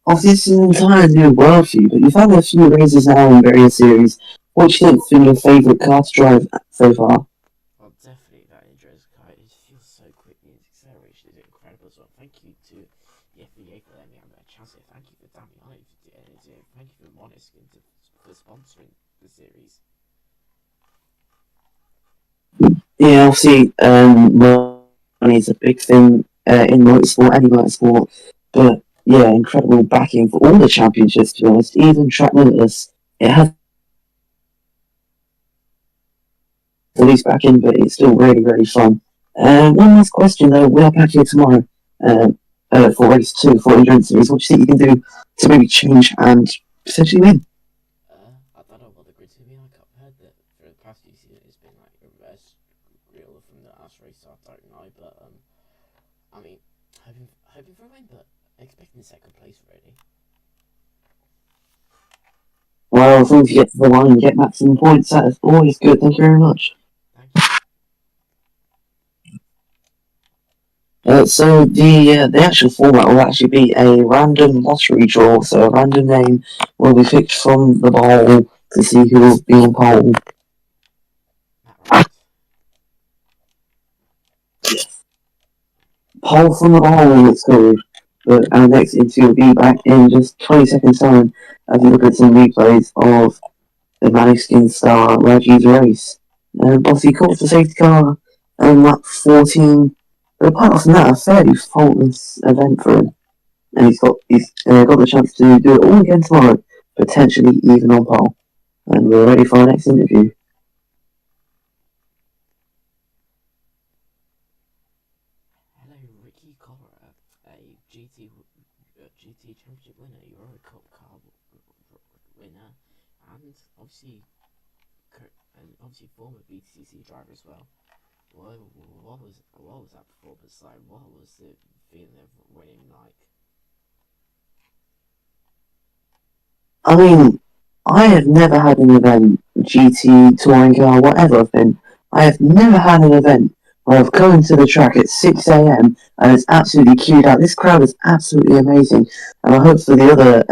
S1: obviously, it's an entire new world for you. But you've had a few races now in various series. What do you think's been your favourite car to drive so far?
S2: Well, definitely that Andreas car. It feels so quick. The acceleration is incredible as well. Thank you to the FEA for letting me have that chance. Thank you for Danny Eye for doing it. Thank you for Moniskin for sponsoring the series.
S1: Yeah, obviously, money is a big thing in motorsport, any motorsport. But yeah, incredible backing for all the championships. To be honest, even Track Limitless, it has the least backing, but it's still really, really fun. One last question though, we are back here tomorrow for race two for endurance series. What do you think you can do to maybe change and potentially win?
S2: I don't know what the grid's gonna be like. I've heard that for the past few seasons it's been like reverse grill from the last race, so I don't know. But I mean, hoping for a win, but expecting second place really.
S1: Well, as long as you get to the line and get maximum points, that is always good. Thank you very much.
S2: Thank you.
S1: So the actual format will actually be a random lottery draw. So a random name will be picked from the bowl to see who will be on pole.
S2: That right.
S1: Pole from the bowl, it's called. But our next interview will be back in just 20 seconds time as we look at some replays of the Maniskin Star Raji's race. Obviously, caught the safety car on lap 14. But apart from that, a fairly faultless event for him, and he's got the chance to do it all again tomorrow, potentially even on pole. And we're ready for our next interview.
S2: Hello, Ricky Cora, a GT Championship winner, Euro Cup car winner, and obviously former BTCC driver as well. What was that performance like? What was the feeling of winning like?
S1: I mean, I have never had an event, GT, touring car, whatever I've been, I have never had an event where I've gone to the track at 6 a.m. and it's absolutely queued out. This crowd is absolutely amazing. And I hope for the other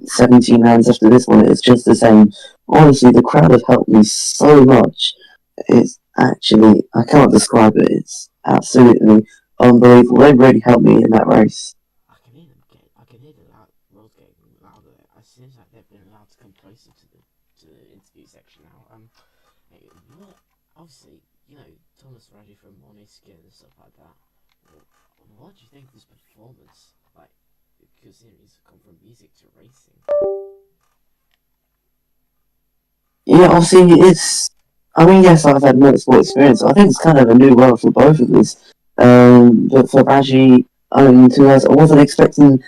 S1: 17 rounds after this one, it's just the same. Honestly, the crowd have helped me so much. It's actually, I can't describe it. It's absolutely unbelievable. They really helped me in that race.
S2: I can hear the roads getting louder. It seems like they've been allowed to come closer to the interview section now. What obviously Thomas Ruddy from Moniskin and stuff like that. What do you think of this performance? Like, considering he's come from music to racing.
S1: Yeah, obviously it's. I mean, yes, I've had motorsport experience. I think it's kind of a new world for both of us. But for Raji, to us, I wasn't expecting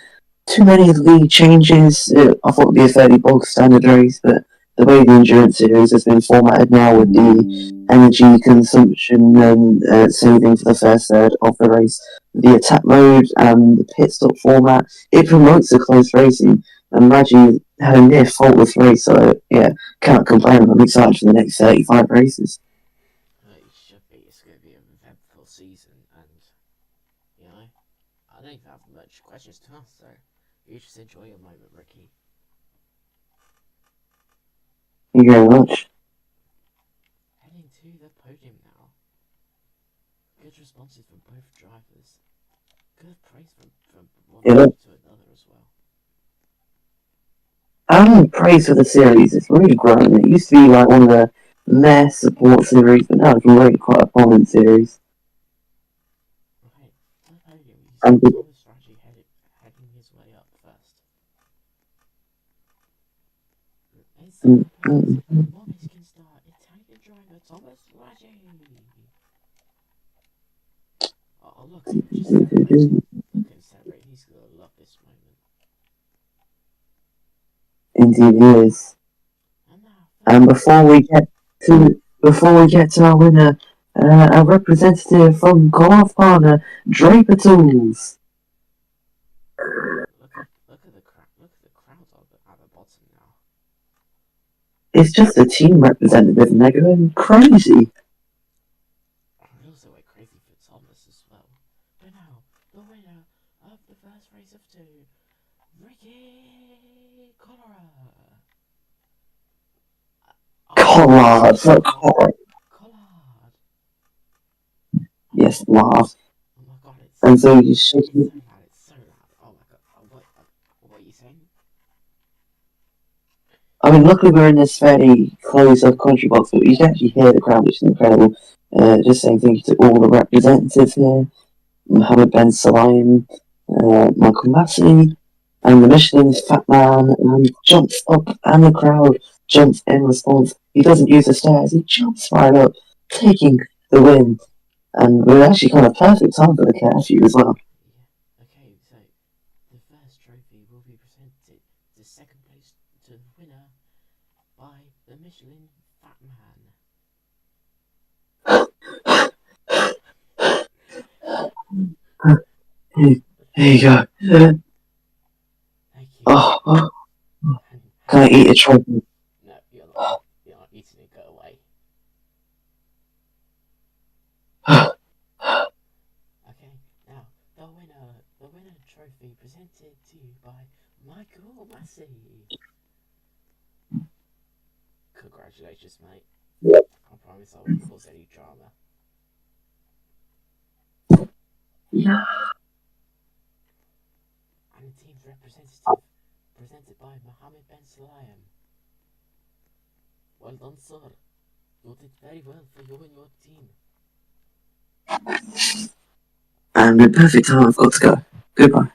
S1: too many of the changes. I thought it'd be a fairly bog standard race, but the way the endurance series has been formatted now with the energy consumption and saving for the first third of the race, the attack mode and the pit stop format, it promotes the close racing. And Raji had a near faultless race, so yeah, can't complain. I'm excited for the next 35 races.
S2: It should be. It's going to be an eventful season, and I don't even have much questions to ask. So you just enjoy your moment, Ricky.
S1: Thank you very much.
S2: Heading to the podium now. Good responses from both drivers. Good praise from one
S1: Yeah,
S2: driver to another as well.
S1: I'm praised for the series. It's really grown. It used to be like one of the meh support series, but now it's really quite a prominent series.
S2: Right, to the podium, you see
S1: And
S2: Thomas Raji heading his way up first. In second place, Moniskin star Italian driver Thomas Raji. Oh, look at him just celebrating. Look at him celebrating. He's going to love this moment.
S1: indeed it is.
S2: And now,
S1: And
S2: third
S1: before we get to our winner, a representative from golf partner Draper Tools.
S2: look at the crowd at the bottom now.
S1: It's just a team representative, and they're going crazy.
S2: I also went crazy for Thomas as well. But now, the winner of the first race of two, Ricky Cholera.
S1: Collard for Collard.
S2: Collard.
S1: Yes, laugh.
S2: Oh my god,
S1: And so you
S2: it's
S1: shake.
S2: so loud, it's so loud. Oh my god, what are you saying?
S1: I mean, luckily we're in this fairly closed-up country box, but you can actually hear the crowd, which is incredible. Just saying thank you to all the representatives here. Mohammed Ben Salim, Michael Massey, and the Michelin's Fat Man jumps up, and the crowd jumps in response. He doesn't use the stairs, he jumps right up, taking the win. And we're actually kind of perfect time for the curfew as well.
S2: Yeah. Okay, so the first trophy will be presented to second place to the winner by the Michelin Fat Man.
S1: Here you go.
S2: Thank you.
S1: Oh, oh, can I
S2: And
S1: eat a trophy?
S2: no, you're not eating it. Go away. Okay, now the winner trophy presented to you by Michael Massey. Congratulations, mate. I promise I won't cause any drama.
S1: Yeah.
S2: And the team's representative presented by Mohammed Ben Salayem. Well done, sir. You did very well for you and your team.
S1: And in perfect time, I've got to go. Goodbye.